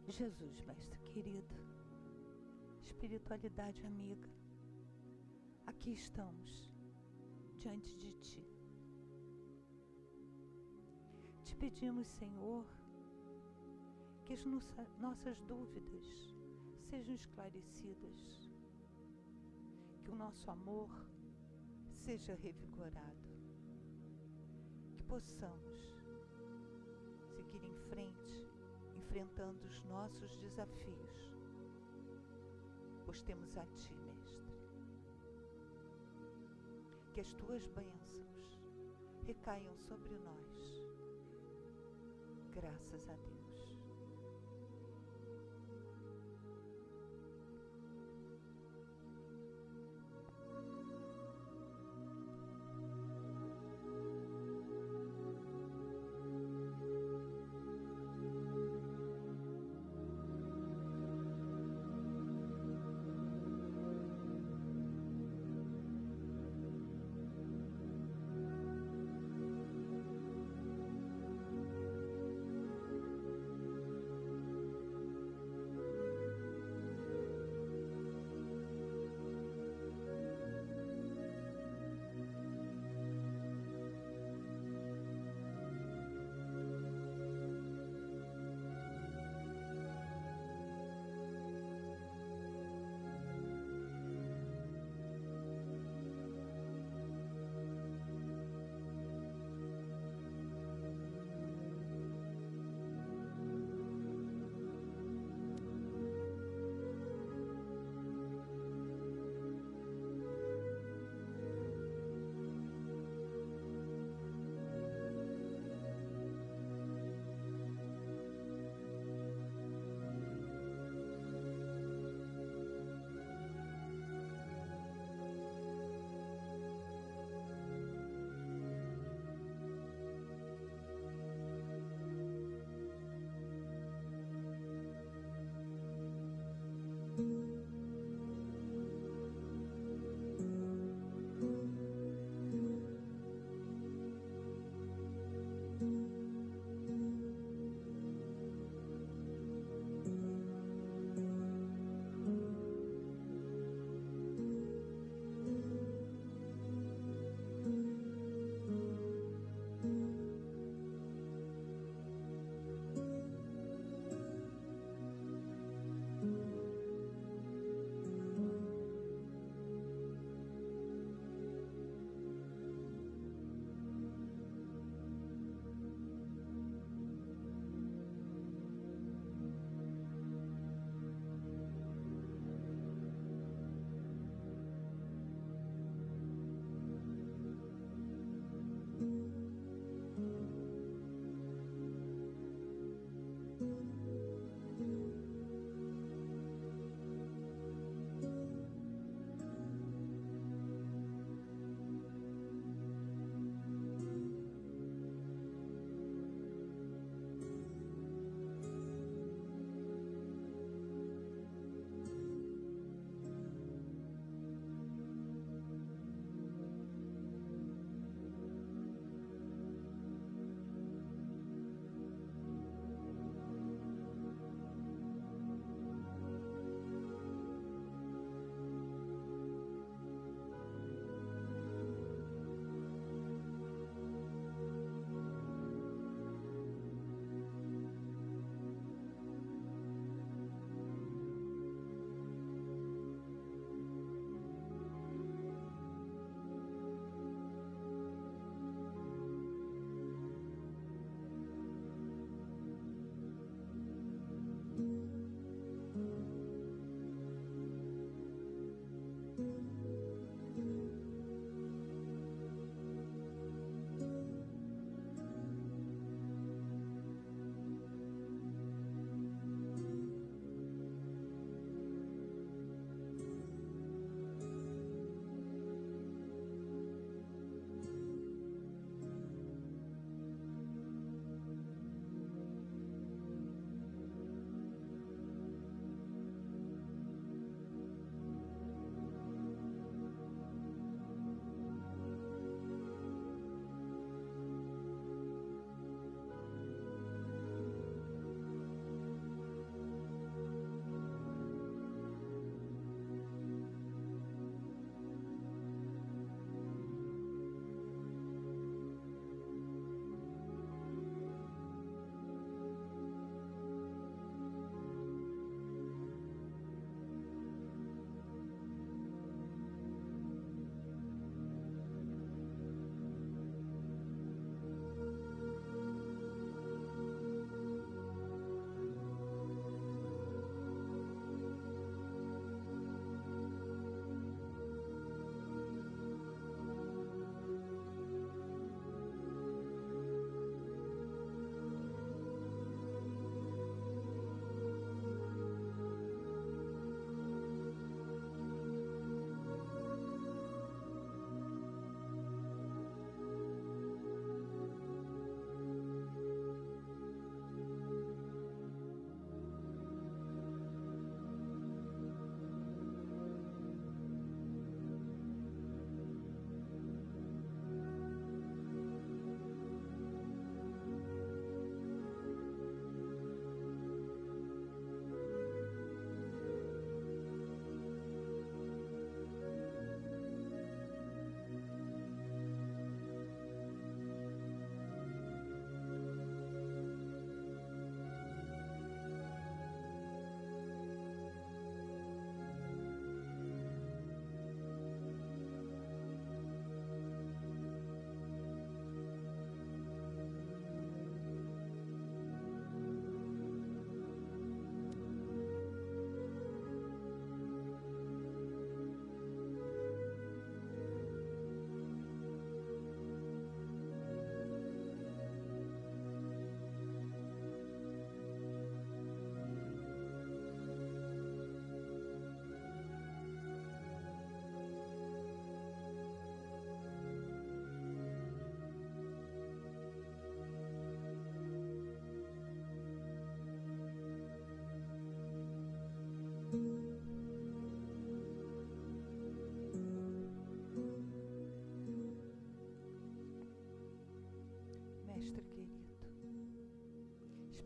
Jesus, Mestre querido, espiritualidade amiga, aqui estamos, diante de Ti. Te pedimos, Senhor, que as nossas dúvidas sejam esclarecidas, que o nosso amor seja revigorado, que possamos seguir em frente, enfrentando os nossos desafios, pois temos a Ti, Mestre. Que as Tuas bênçãos recaiam sobre nós, graças a Deus.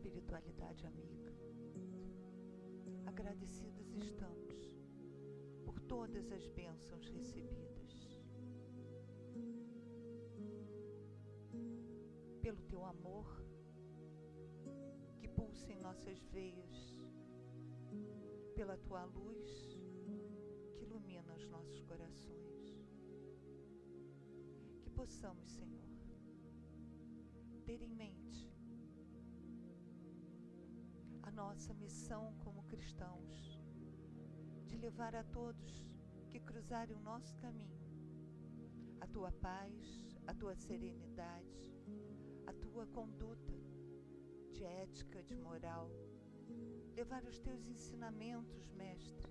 espiritualidade amiga. Agradecidos estamos por todas as bênçãos recebidas, pelo teu amor que pulsa em nossas veias, pela tua luz que ilumina os nossos corações. Que possamos, Senhor, ter em mente a nossa missão como cristãos, de levar a todos que cruzarem o nosso caminho a tua paz, a tua serenidade, a tua conduta de ética, de moral, levar os teus ensinamentos, Mestre,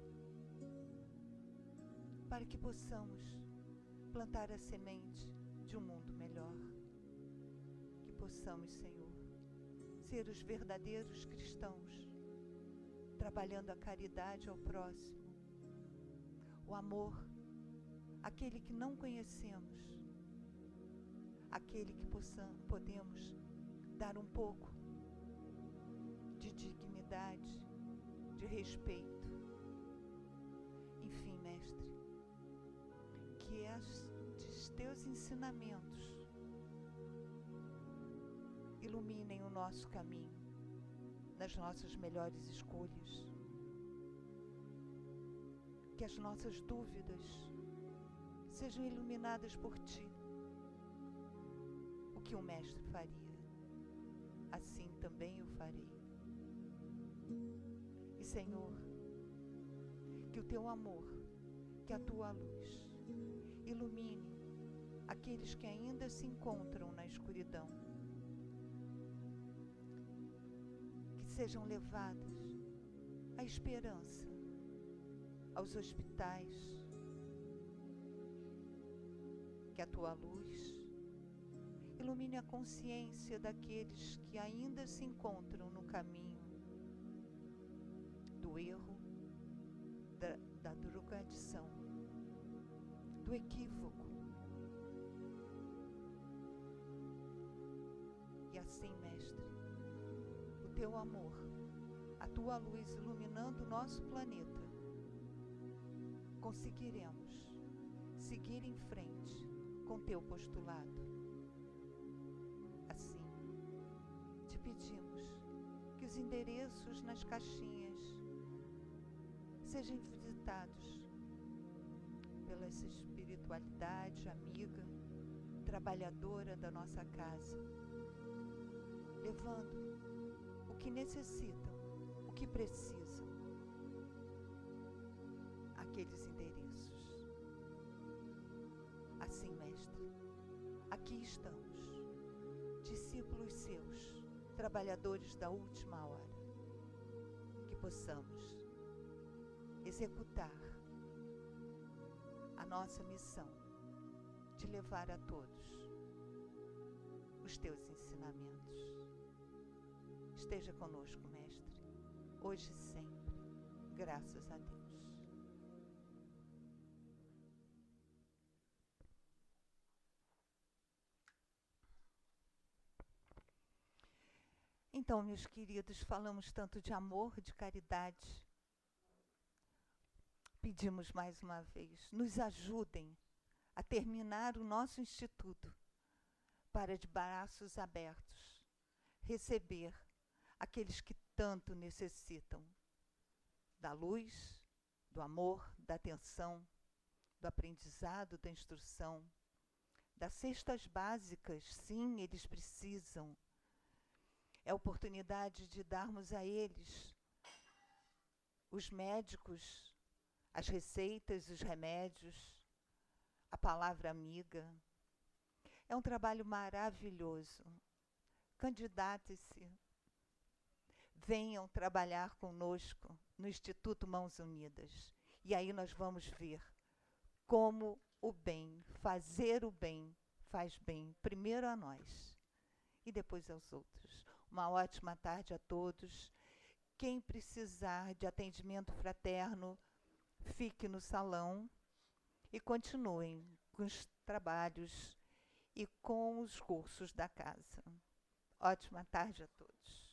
para que possamos plantar a semente de um mundo melhor. Que possamos, Senhor, ser os verdadeiros cristãos, trabalhando a caridade ao próximo, o amor, aquele que não conhecemos, aquele que podemos dar um pouco de dignidade, de respeito. Enfim, Mestre, que estes teus ensinamentos iluminem o nosso caminho nas nossas melhores escolhas, que as nossas dúvidas sejam iluminadas por Ti. O que o Mestre faria, assim também eu farei. E, Senhor, que o Teu amor, que a Tua luz ilumine aqueles que ainda se encontram na escuridão, que sejam levadas a esperança aos hospitais, que a Tua luz ilumine a consciência daqueles que ainda se encontram no caminho do erro, da drogadição, do equívoco. E assim, Mestre, o Teu amor, a Tua luz iluminando o nosso planeta, conseguiremos seguir em frente com Teu postulado. Assim, te pedimos que os endereços nas caixinhas sejam visitados pela essa espiritualidade amiga, trabalhadora da nossa casa, levando o que necessitam, o que precisam, aqueles endereços. Assim, Mestre, aqui estamos, discípulos Seus, trabalhadores da última hora, que possamos executar a nossa missão de levar a todos os Teus ensinamentos. Esteja conosco, Mestre, hoje e sempre, graças a Deus. Então, meus queridos, falamos tanto de amor, de caridade. Pedimos mais uma vez, nos ajudem a terminar o nosso instituto para, de braços abertos, receber aqueles que tanto necessitam da luz, do amor, da atenção, do aprendizado, da instrução, das cestas básicas. Sim, eles precisam. É a oportunidade de darmos a eles os médicos, as receitas, os remédios, a palavra amiga. É um trabalho maravilhoso. Candidate-se. Venham trabalhar conosco no Instituto Mãos Unidas. E aí nós vamos ver como o bem, fazer o bem, faz bem primeiro a nós e depois aos outros. Uma ótima tarde a todos. Quem precisar de atendimento fraterno, fique no salão e continuem com os trabalhos e com os cursos da casa. Ótima tarde a todos.